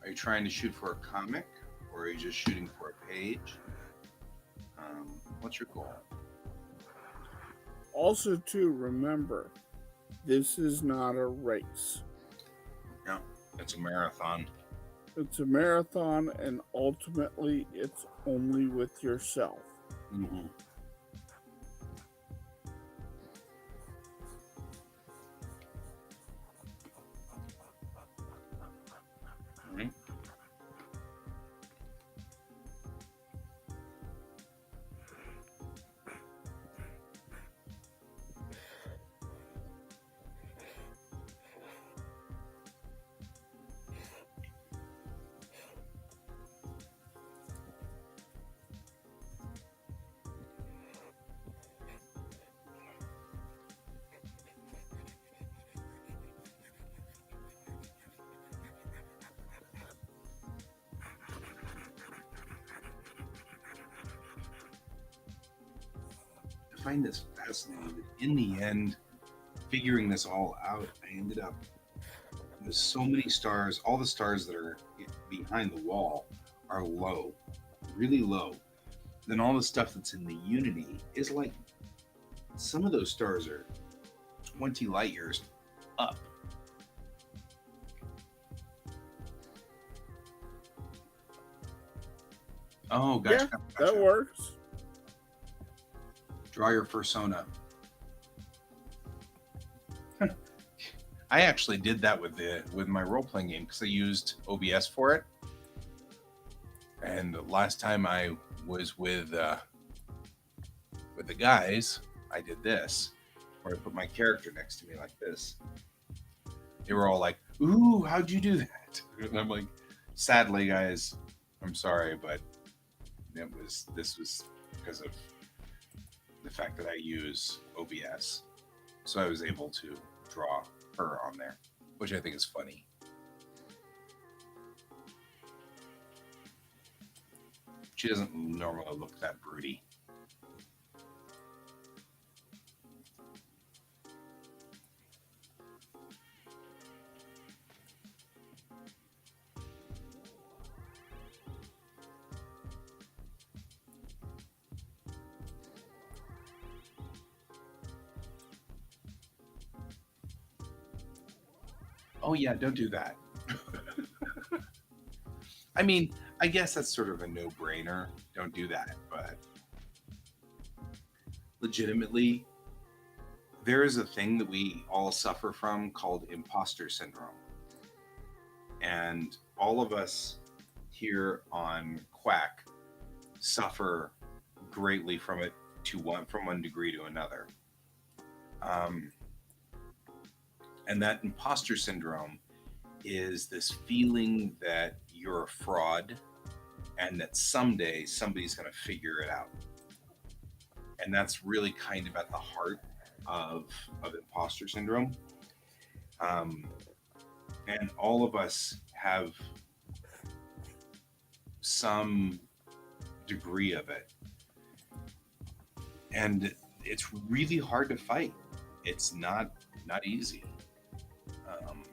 Are you trying to shoot for a comic, or are you just shooting for a page? What's your goal? Also, to remember, this is not a race. Yeah, it's a marathon. It's a marathon, and ultimately, it's only with yourself. Mm-hmm. Right? I find this fascinating that in the end, figuring this all out, I ended up with so many stars. All the stars that are behind the wall are low, really low. Then all the stuff that's in the Unity is like some of those stars are 20 light years up. Oh, Yeah, gotcha, gotcha, that gotcha. works. Draw your persona. I actually did that with my role playing game because I used OBS for it. And last time I was with the guys, I did this, where I put my character next to me like this. They were all like, "Ooh, how'd you do that?" And I'm like, "Sadly, guys, I'm sorry, but this was because of the fact that I use OBS, so I was able to draw her on there, which I think is funny." She doesn't normally look that broody. Oh yeah, don't do that. I mean, I guess that's sort of a no-brainer. Don't do that, but legitimately, there is a thing that we all suffer from called imposter syndrome. And all of us here on Quack suffer greatly from it from one degree to another. Um, and that imposter syndrome is this feeling that you're a fraud and that someday somebody's going to figure it out. And that's really kind of at the heart of imposter syndrome. Um, and all of us have some degree of it. And it's really hard to fight. It's not easy. Um,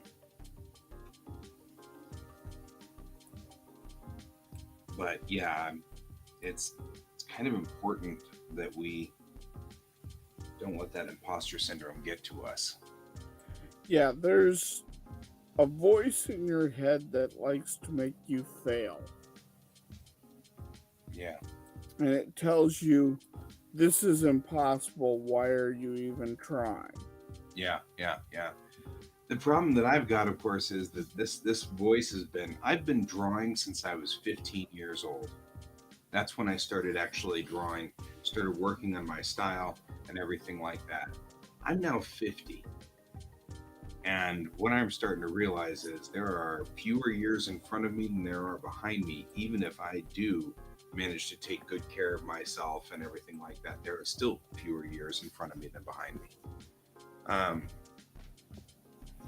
but yeah, it's kind of important that we don't let that imposter syndrome get to us. Yeah, there's a voice in your head that likes to make you fail. Yeah. And it tells you, this is impossible, why are you even trying? Yeah, yeah, yeah. The problem that I've got, of course, is that this voice I've been drawing since I was 15 years old. That's when I started actually drawing, started working on my style and everything like that. I'm now 50. And what I'm starting to realize is there are fewer years in front of me than there are behind me, even if I do manage to take good care of myself and everything like that. There are still fewer years in front of me than behind me.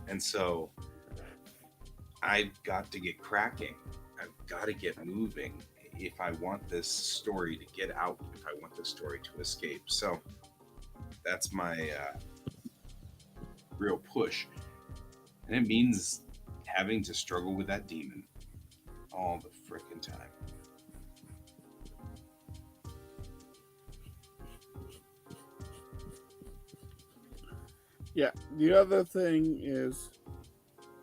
And so I've got to get cracking. I've got to get moving if I want this story to get out, if I want this story to escape. So that's my real push. And it means having to struggle with that demon all the frickin' time. Yeah, the other thing is,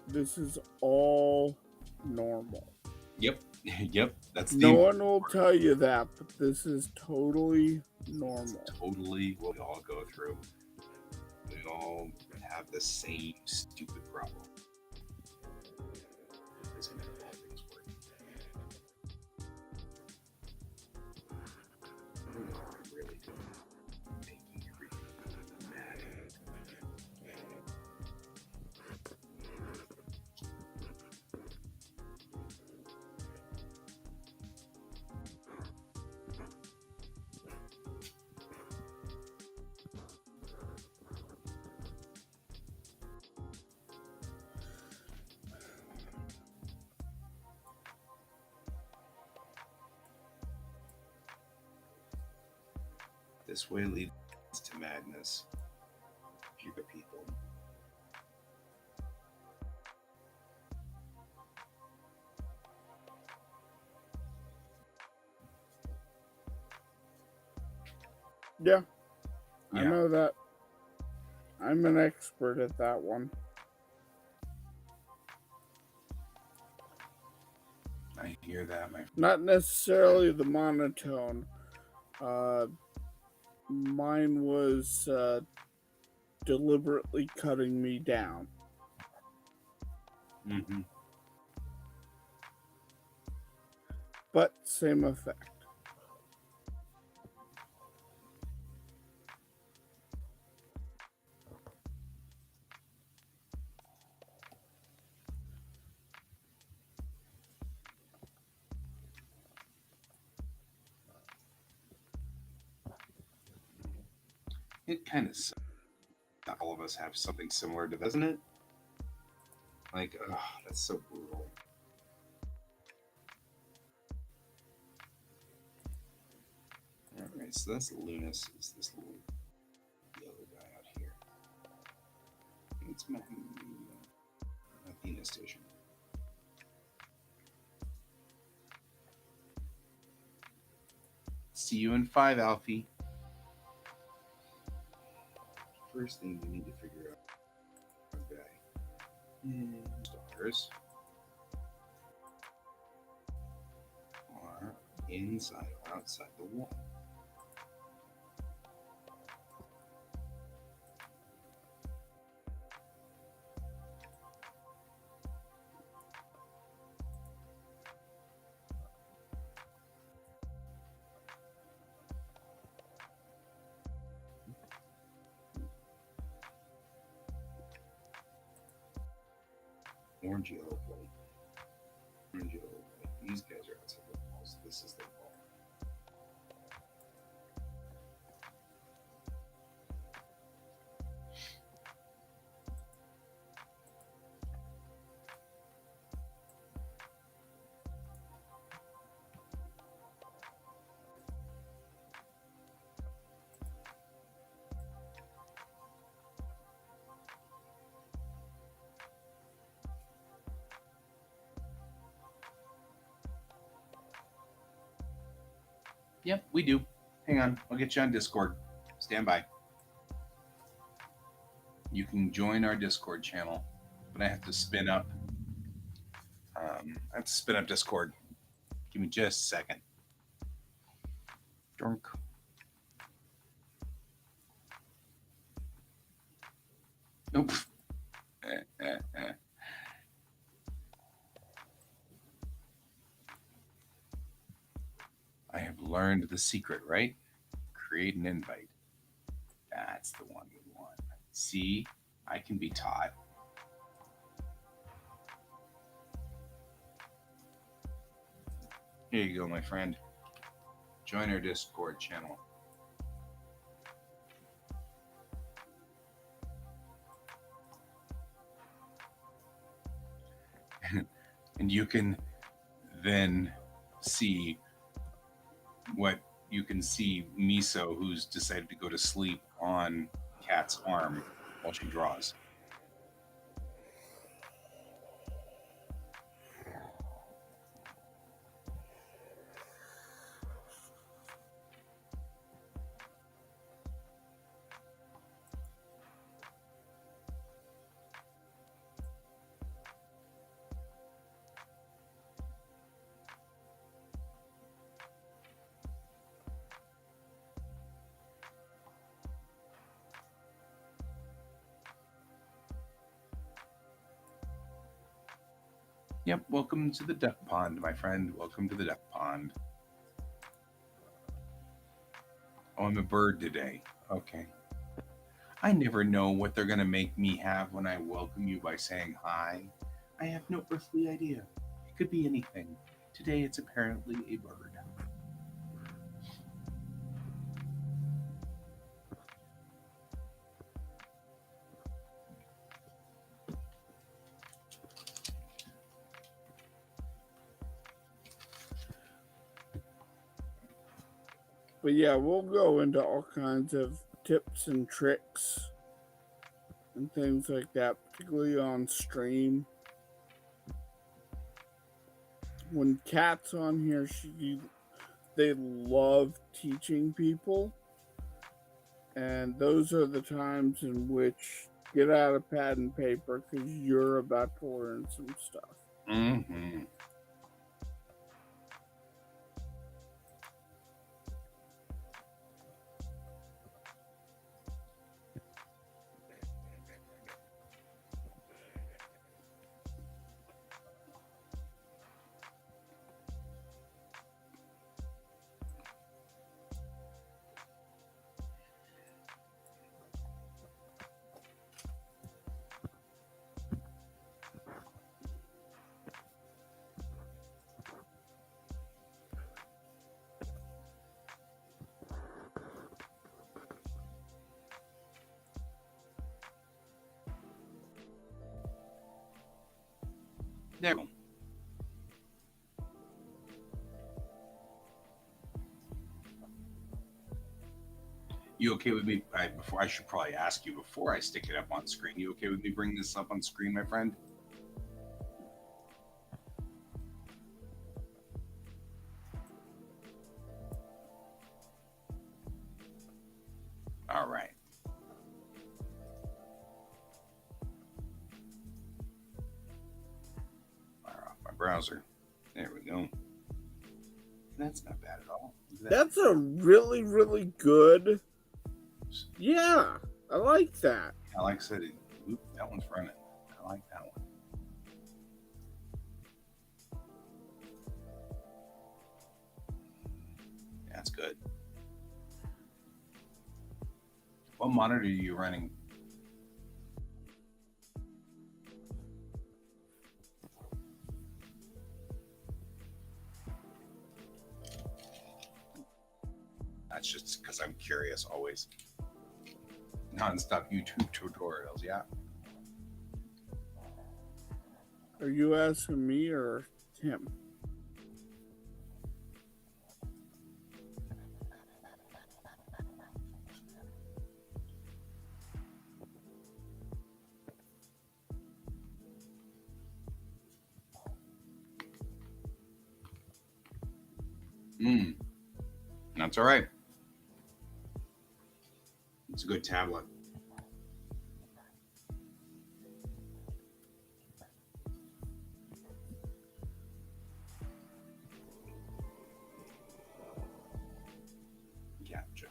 this is all normal. Yep. Yep. That's no one will tell you that, but this is totally normal. It's totally what we all go through. We all have the same stupid problem. Isn't it all things work? What are we really doing? Making everything mad. This way leads to madness. Fewer people. Yeah, I know that. I'm an expert at that one. I hear that, my friend. Not necessarily the monotone. Mine was deliberately cutting me down. Mm-hmm. But same effect. It kind of sucks. All of us have something similar to, doesn't it? Like, oh, that's so brutal. Alright, so that's Lunas, is this little yellow guy out here. It's my Athena station. See you in 5, Alfie. First thing we need to figure out, okay, stars are inside or outside the wall. Orange, yellow, white. Orange, yellow, white. These guys are outside the walls. This is the wall. Yep, we do. Hang on, I'll get you on Discord. Stand by. You can join our Discord channel, but I have to spin up. I have to spin up Discord. Give me just a second. Drunk. Nope. I have learned the secret, right? Create an invite. That's the one we want. See, I can be taught. Here you go, my friend. Join our Discord channel. And you can then see what you can see Miso, who's decided to go to sleep on Kat's arm while she draws. Yep, welcome to the duck pond, my friend. Welcome to the duck pond. Oh, I'm a bird today. Okay. I never know what they're going to make me have when I welcome you by saying hi. I have no earthly idea. It could be anything. Today it's apparently a bird. But yeah, we'll go into all kinds of tips and tricks and things like that, particularly on stream. When Kat's on here, they love teaching people, and those are the times in which get out a pad and paper because you're about to learn some stuff. Mm-hmm. There we go. You okay with me? I should probably ask you before I stick it up on screen. You okay with me bringing this up on screen, my friend? All right. Fire off my browser. There we go. That's not bad at all. That's a really, really good. Yeah, I like that. Yeah, like I said, that one's running. I like that one. That's good. What monitor are you running? That's just because I'm curious always. Non-stop YouTube tutorials, yeah. Are you asking me or him? That's all right. It's a good tablet. Gotcha.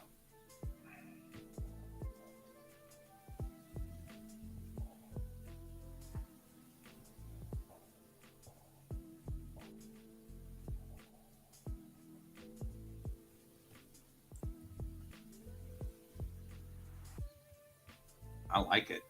I like it.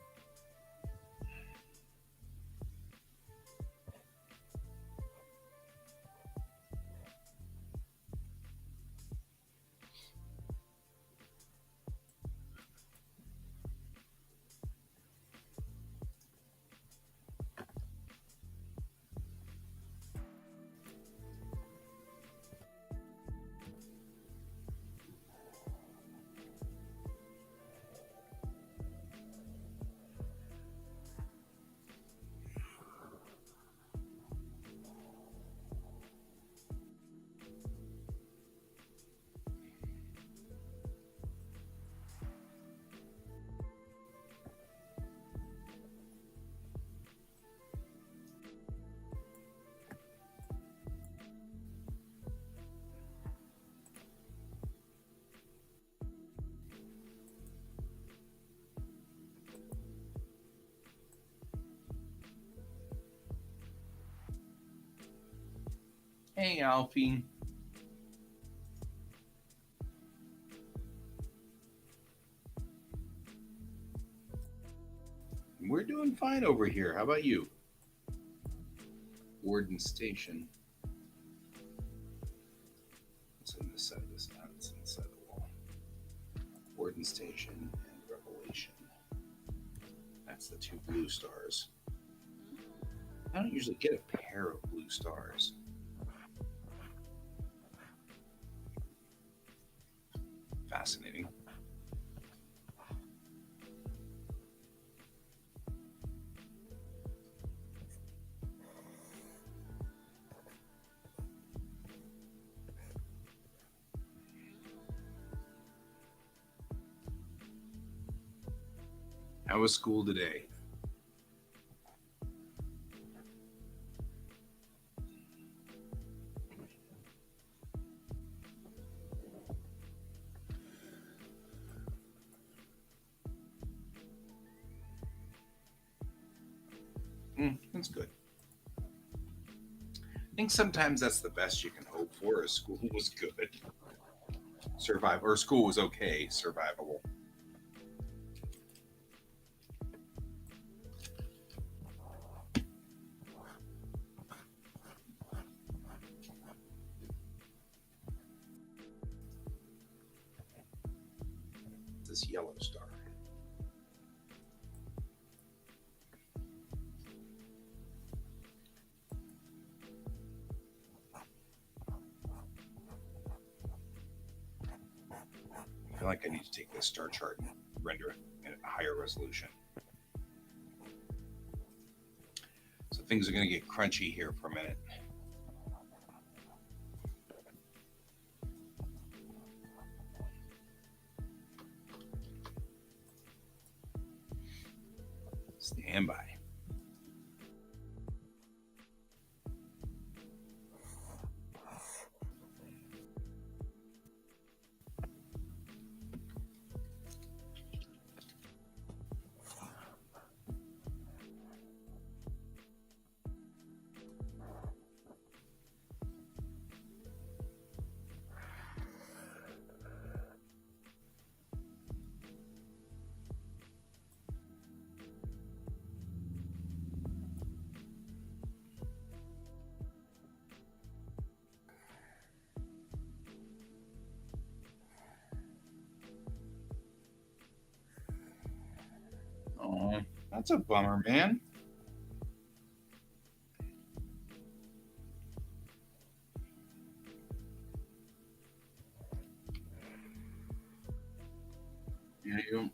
Hey, Alfie. We're doing fine over here. How about you? Warden Station. What's on this side of this? Not it's inside the wall. Warden Station and Revelation. That's the two blue stars. I don't usually get a pair of blue stars. Fascinating. How was school today? That's good. I think sometimes that's the best you can hope for. Is school was good, survive, or school was okay, survivable. This yellow star. I feel like I need to take this star chart and render it at a higher resolution. So things are going to get crunchy here for a minute. Stand by. Oh, that's a bummer, man. Yeah, you.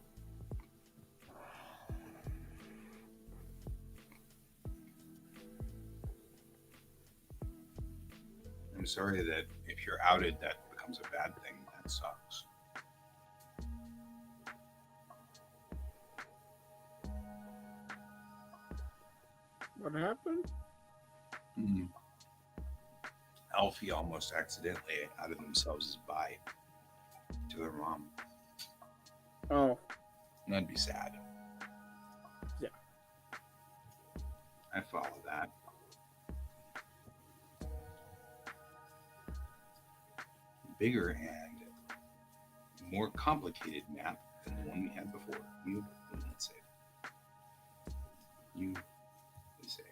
I'm sorry that if you're outed, that becomes a bad thing. sucks. What happened? Mm. Alfie almost accidentally outed themselves as bi to their mom. Oh, That'd be sad. yeah. I follow that. Bigger and more complicated map than the one we had before. You let's save. You save.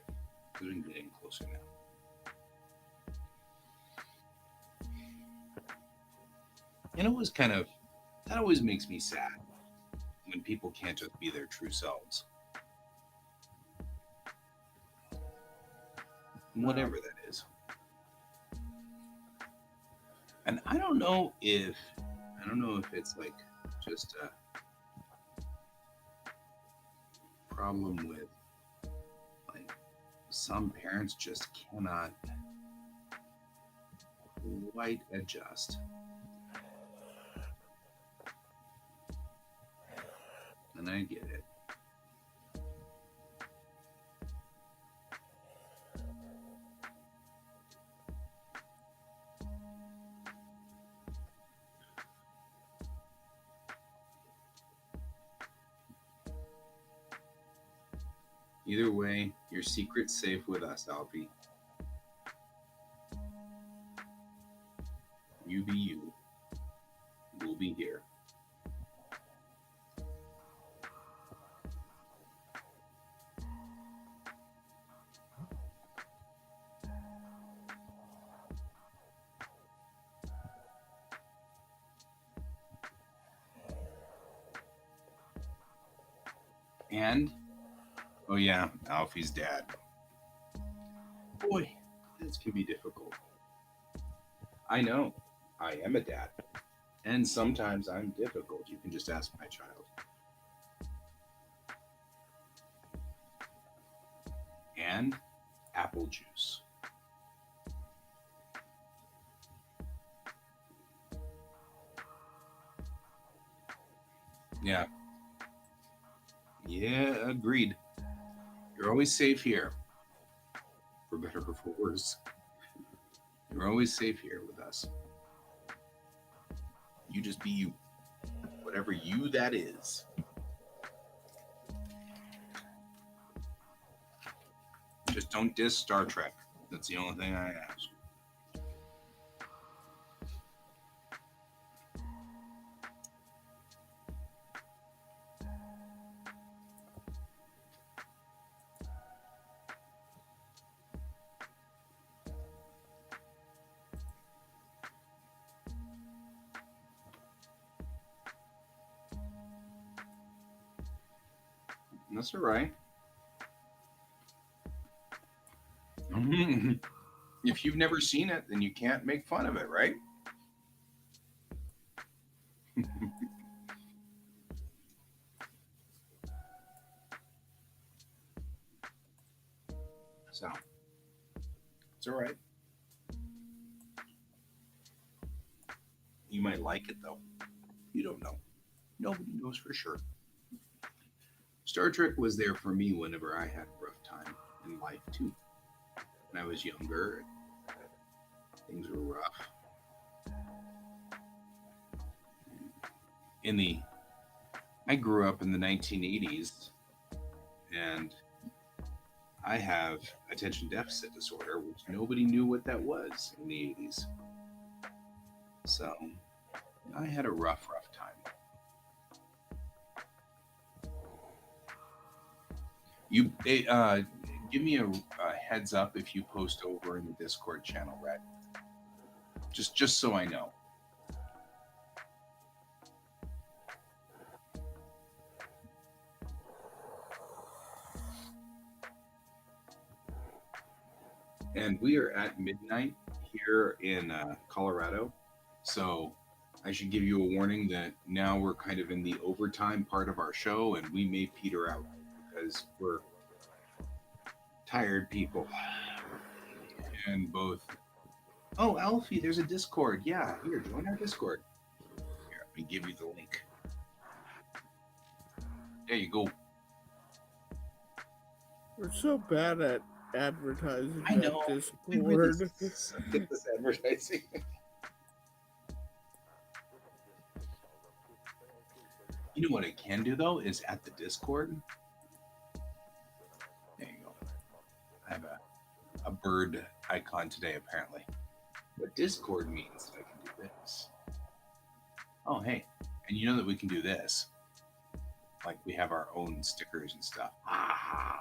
Because we can get in closer now. And it was kind of, that always makes me sad when people can't just be their true selves. Whatever that is. And I don't know if it's like just a problem with like some parents just cannot quite adjust. And I get it. Either way, your secret's safe with us, Alfie. You be you. We'll be here. And, oh yeah, Alfie's dad. Boy, this can be difficult. I know. I am a dad. And sometimes I'm difficult. You can just ask my child. And apple juice. Yeah. Yeah, agreed. You're always safe here. For better or for worse. You're always safe here with us. You just be you. Whatever you that is. Just don't diss Star Trek. That's the only thing I ask. That's all right. If you've never seen it, then you can't make fun of it, right? So, it's all right. You might like it, though. You don't know. Nobody knows for sure. Star Trek was there for me whenever I had a rough time in life, too. When I was younger, things were rough. I grew up in the 1980s, and I have attention deficit disorder, which nobody knew what that was in the 80s. So I had a rough time. You give me a heads up if you post over in the Discord channel, Red. Just so I know. And we are at midnight here in Colorado. So I should give you a warning that now we're kind of in the overtime part of our show and we may peter out because we're tired people. And both. Oh, Alfie, there's a Discord. Yeah, here, join our Discord. me give you the link. There you go. We're so bad at advertising I that know. We really Discord. suck at this advertising. You know what I can do though is at the Discord. There you go. I have a bird icon today apparently. What Discord means that I can do this. Oh hey, and you know that we can do this. Like we have our own stickers and stuff. Ah,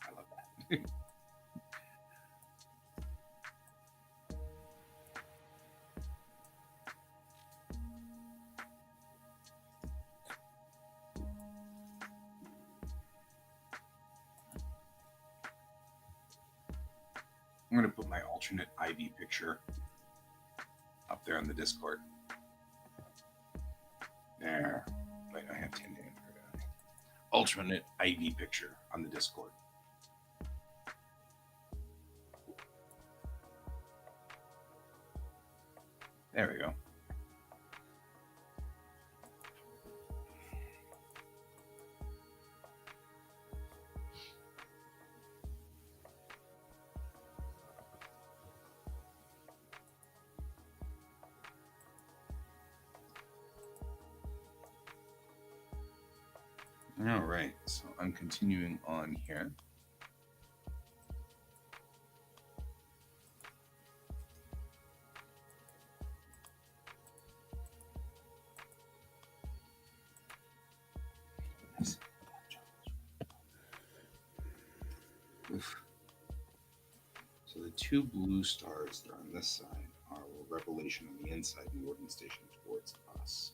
I love that. I'm gonna put my alternate Ivy picture up there on the Discord. There. Wait, I have 10 names. Alternate Ivy picture on the Discord. There we go. All right, so I'm continuing on here. Oof. So the two blue stars that are on this side are Revelation on the inside and the working station towards us.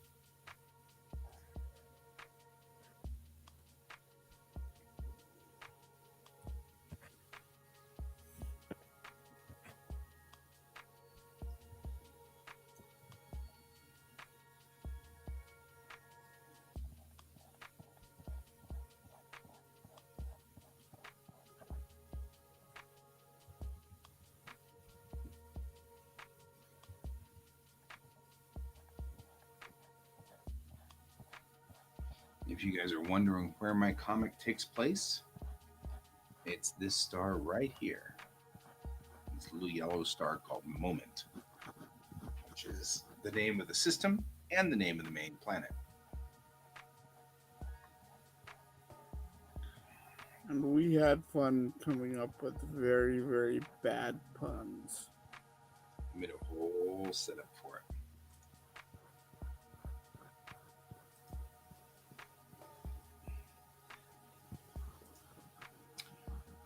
If you guys are wondering where my comic takes place, it's this star right here. This little yellow star called Moment, which is the name of the system and the name of the main planet. And we had fun coming up with very, very bad puns. I made a whole setup for it.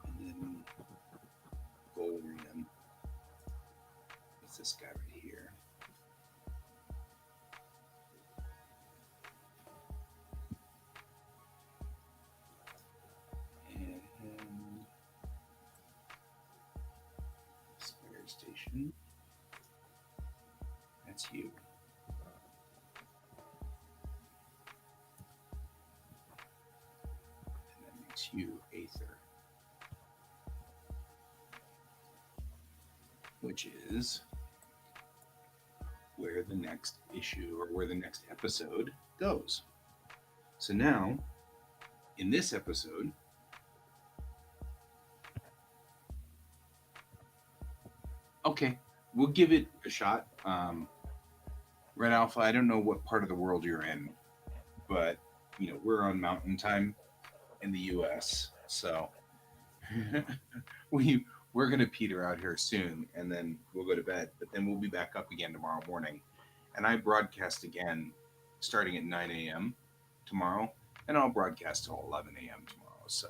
And then Golrian is this guy right here. And Spire Station. That's you. And that makes you Aether. Which is where the next issue or where the next episode goes. So now, in this episode, okay, we'll give it a shot. Red Alpha, I don't know what part of the world you're in, but you know we're on Mountain Time in the U.S., so we're gonna peter out here soon, and then we'll go to bed. But then we'll be back up again tomorrow morning, and I broadcast again starting at 9 a.m. tomorrow, and I'll broadcast till 11 a.m. tomorrow. So,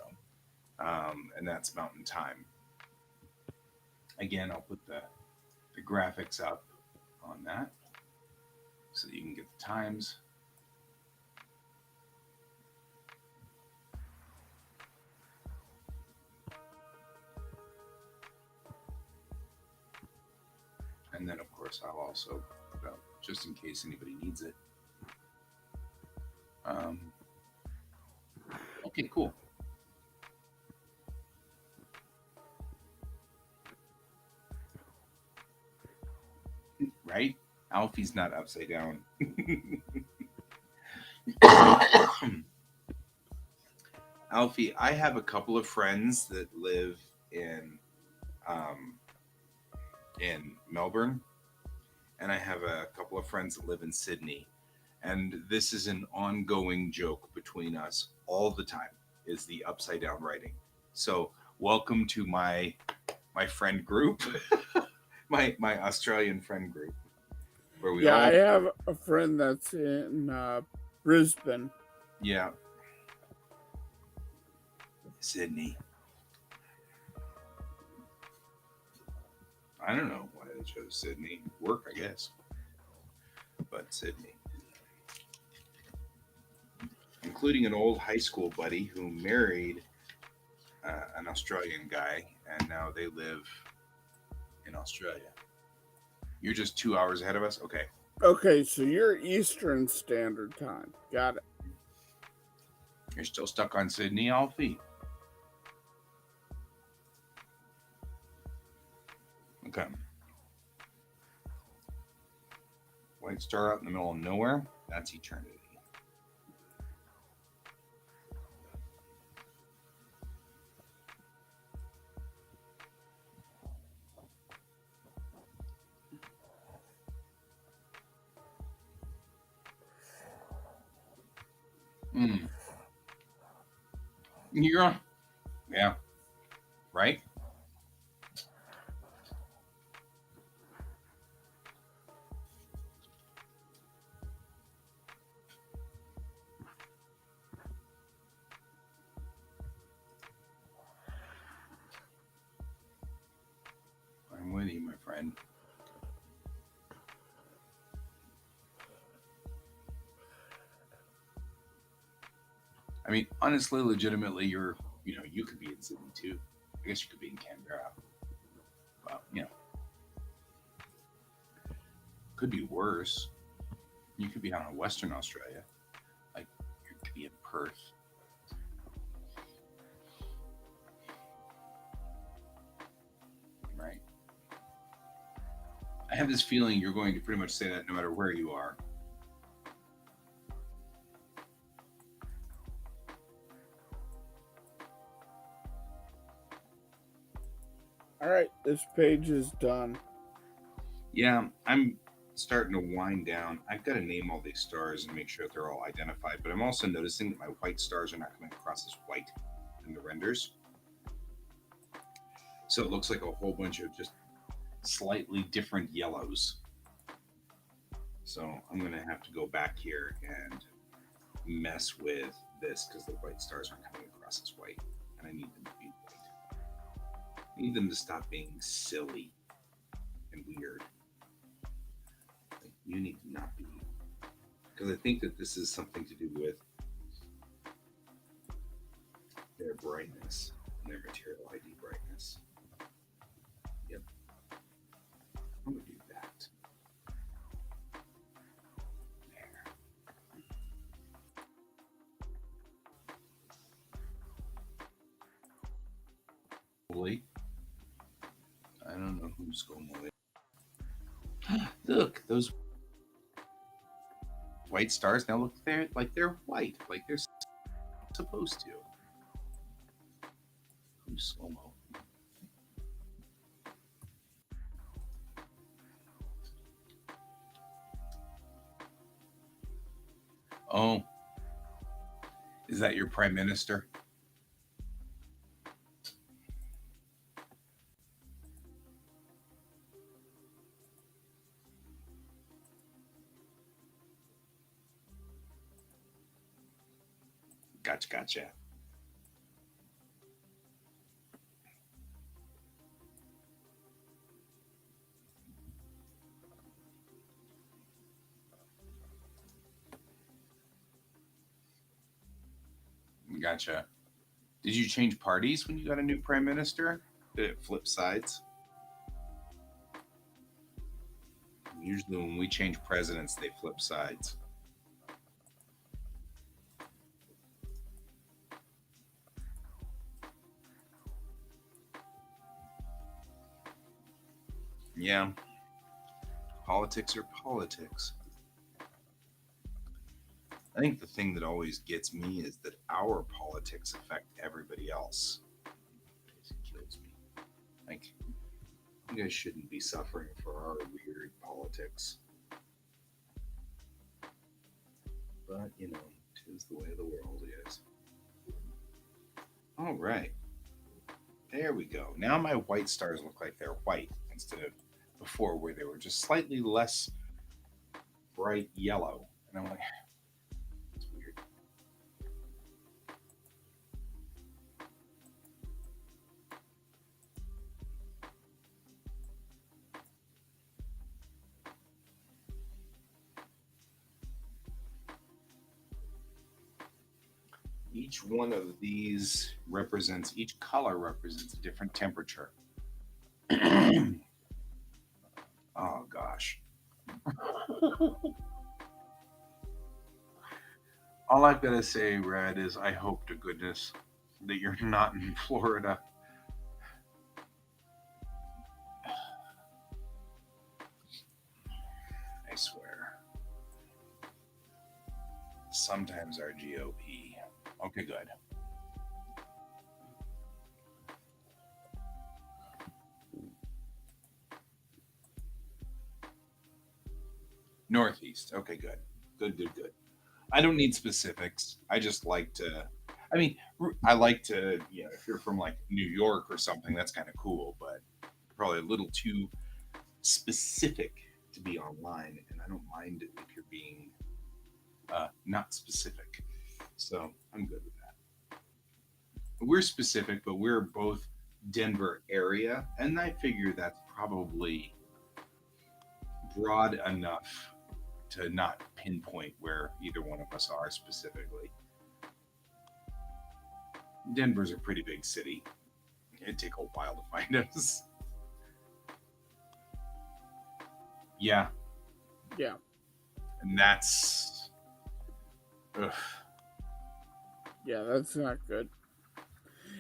and that's Mountain Time. Again, I'll put the graphics up on that so that you can get the times. And then, of course, I'll also put up, just in case anybody needs it. Okay, cool. Right? Alfie's not upside down. Alfie, I have a couple of friends that live um, in Melbourne, and I have a couple of friends that live in Sydney. And this is an ongoing joke between us all the time is the upside down writing. So welcome to my friend group, my Australian friend group, where we Yeah, I all have a friend that's in Brisbane. yeah Sydney. I don't know why they chose Sydney. Work, I guess, but Sydney, including an old high school buddy who married an Australian guy, and now they live in Australia. You're just 2 hours ahead of us. Okay, Okay, so you're Eastern Standard Time. Got it. you're still stuck on Sydney, Alfie. Okay, white star out in the middle of nowhere. That's eternity. Mm. You're on. Yeah, right. I'm with you, my friend. I mean, honestly, legitimately, you could be in Sydney too. I guess you could be in Canberra. Well, could be worse. You could be out in Western Australia. Like, you could be in Perth, right? I have this feeling you're going to pretty much say that no matter where you are. All right, this page is done. Yeah, I'm starting to wind down. I've got to name all these stars and make sure that they're all identified. But I'm also noticing that my white stars are not coming across as white in the renders. So it looks like a whole bunch of just slightly different yellows. So I'm going to have to go back here and mess with this because the white stars aren't coming across as white. And I need them to be white. I need them to stop being silly and weird. Like, you need to not be. Because I think that this is something to do with their brightness and their material ID brightness. Yep. I'm going to do that. There. Holy. I don't know who's going away. Look, those white stars now look they're white, like they're supposed to. Who's slow mo? Oh, is that your prime minister? Gotcha, gotcha. Gotcha. Did you change parties when you got a new prime minister? Did it flip sides? Usually, when we change presidents, they flip sides. Yeah, politics are politics. I think the thing that always gets me is that our politics affect everybody else. It kills me. Like, you guys shouldn't be suffering for our weird politics. But, you know, 'tis the way of the world is. All right. There we go. Now my white stars look like they're white instead of before where they were just slightly less bright yellow. And I'm like, it's weird. Each one of these represents, each color represents a different temperature. Oh gosh. All I've got to say, Red, is I hope to goodness that you're not in Florida. I swear. Sometimes our GOP. Okay, good. Northeast. Okay, good. Good. I don't need specifics. I just like to. I mean, I like to. You know, if you're from like New York or something, that's kind of cool. But probably a little too specific to be online, and I don't mind it if you're being not specific. So I'm good with that. We're specific, but we're both Denver area, and I figure that's probably broad enough to not pinpoint where either one of us are specifically. Denver's a pretty big city. It'd take a while to find us. Yeah. Yeah. And that's. Ugh. Yeah, that's not good.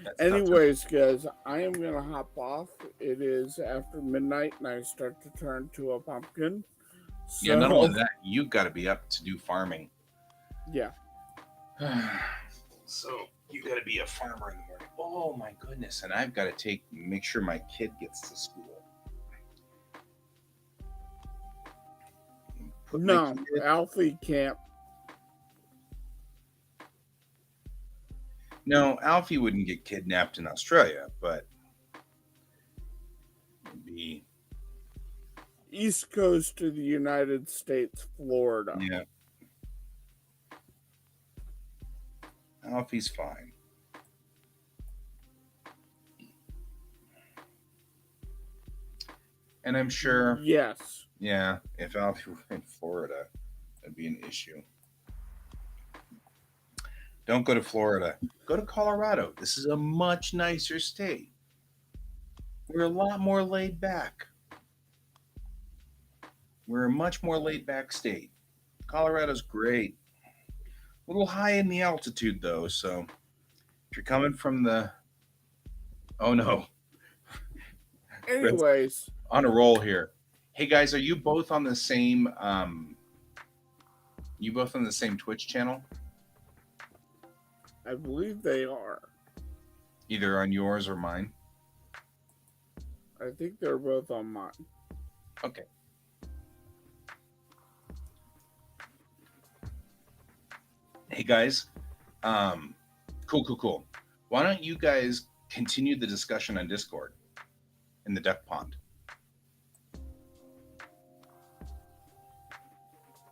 That's Anyways, guys, I am going to hop off. It is after midnight and I start to turn to a pumpkin. So, yeah, not only that, you've got to be up to do farming. Yeah. So you got to be a farmer in the morning. Oh my goodness! And I've got to make sure my kid gets to school. No, Alfie can't. No, Alfie wouldn't get kidnapped in Australia, but it'd be East Coast of the United States, Florida. Yeah. Alfie's fine. And I'm sure. Yes. Yeah, if Alfie were in Florida, that'd be an issue. Don't go to Florida. Go to Colorado. This is a much nicer state. We're a lot more laid back. We're a much more laid back state. Colorado's great. A little high in the altitude, though, so if you're coming from the. Oh, no. Anyways. On a roll here. Hey, guys, are you both on the same. You both on the same Twitch channel? I believe they are. Either on yours or mine? I think they're both on mine. Okay. Hey guys, cool. Why don't you guys continue the discussion on Discord in the duck pond?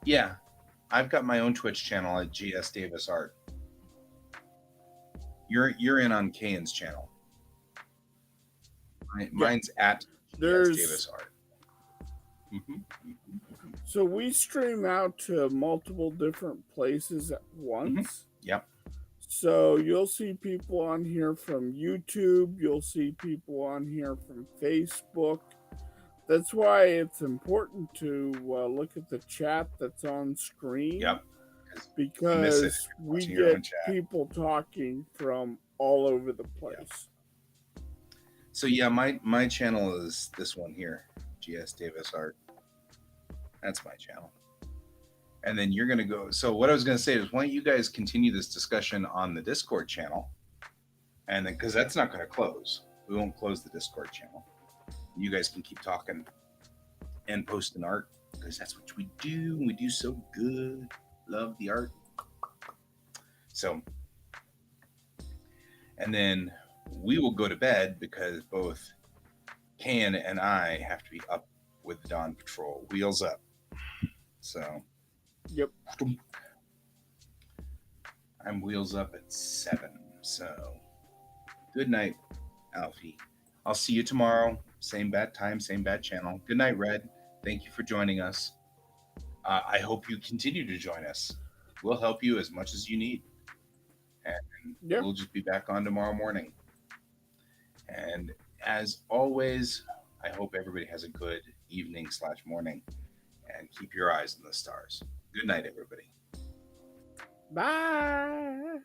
Yeah, I've got my own Twitch channel at GS Davis Art. You're in on Kane's channel. Mine's at GS Davis Art. So we stream out to multiple different places at once. Yep. So you'll see people on here from YouTube. You'll see people on here from Facebook. That's why it's important to look at the chat that's on screen. Yep. Because we get people talking from all over the place. Yep. So yeah, my channel is this one here, GS Davis Art. That's my channel. and then you're gonna go. So what I was gonna say is, why don't you guys continue this discussion on the Discord channel, and then because that's not gonna close, we won't close the Discord channel. You guys can keep talking and posting art because that's what we do. We do so good. Love the art. So, and then we will go to bed because both Can and I have to be up with the Dawn Patrol. Wheels up. So, Yep. I'm wheels up at 7. So, good night, Alfie. I'll see you tomorrow. Same bad time, same bad channel. Good night, Red. Thank you for joining us. I hope you continue to join us. We'll help you as much as you need. And Yeah. we'll just be back on tomorrow morning. And as always, I hope everybody has a good evening/morning and keep your eyes on the stars. Good night, everybody. Bye.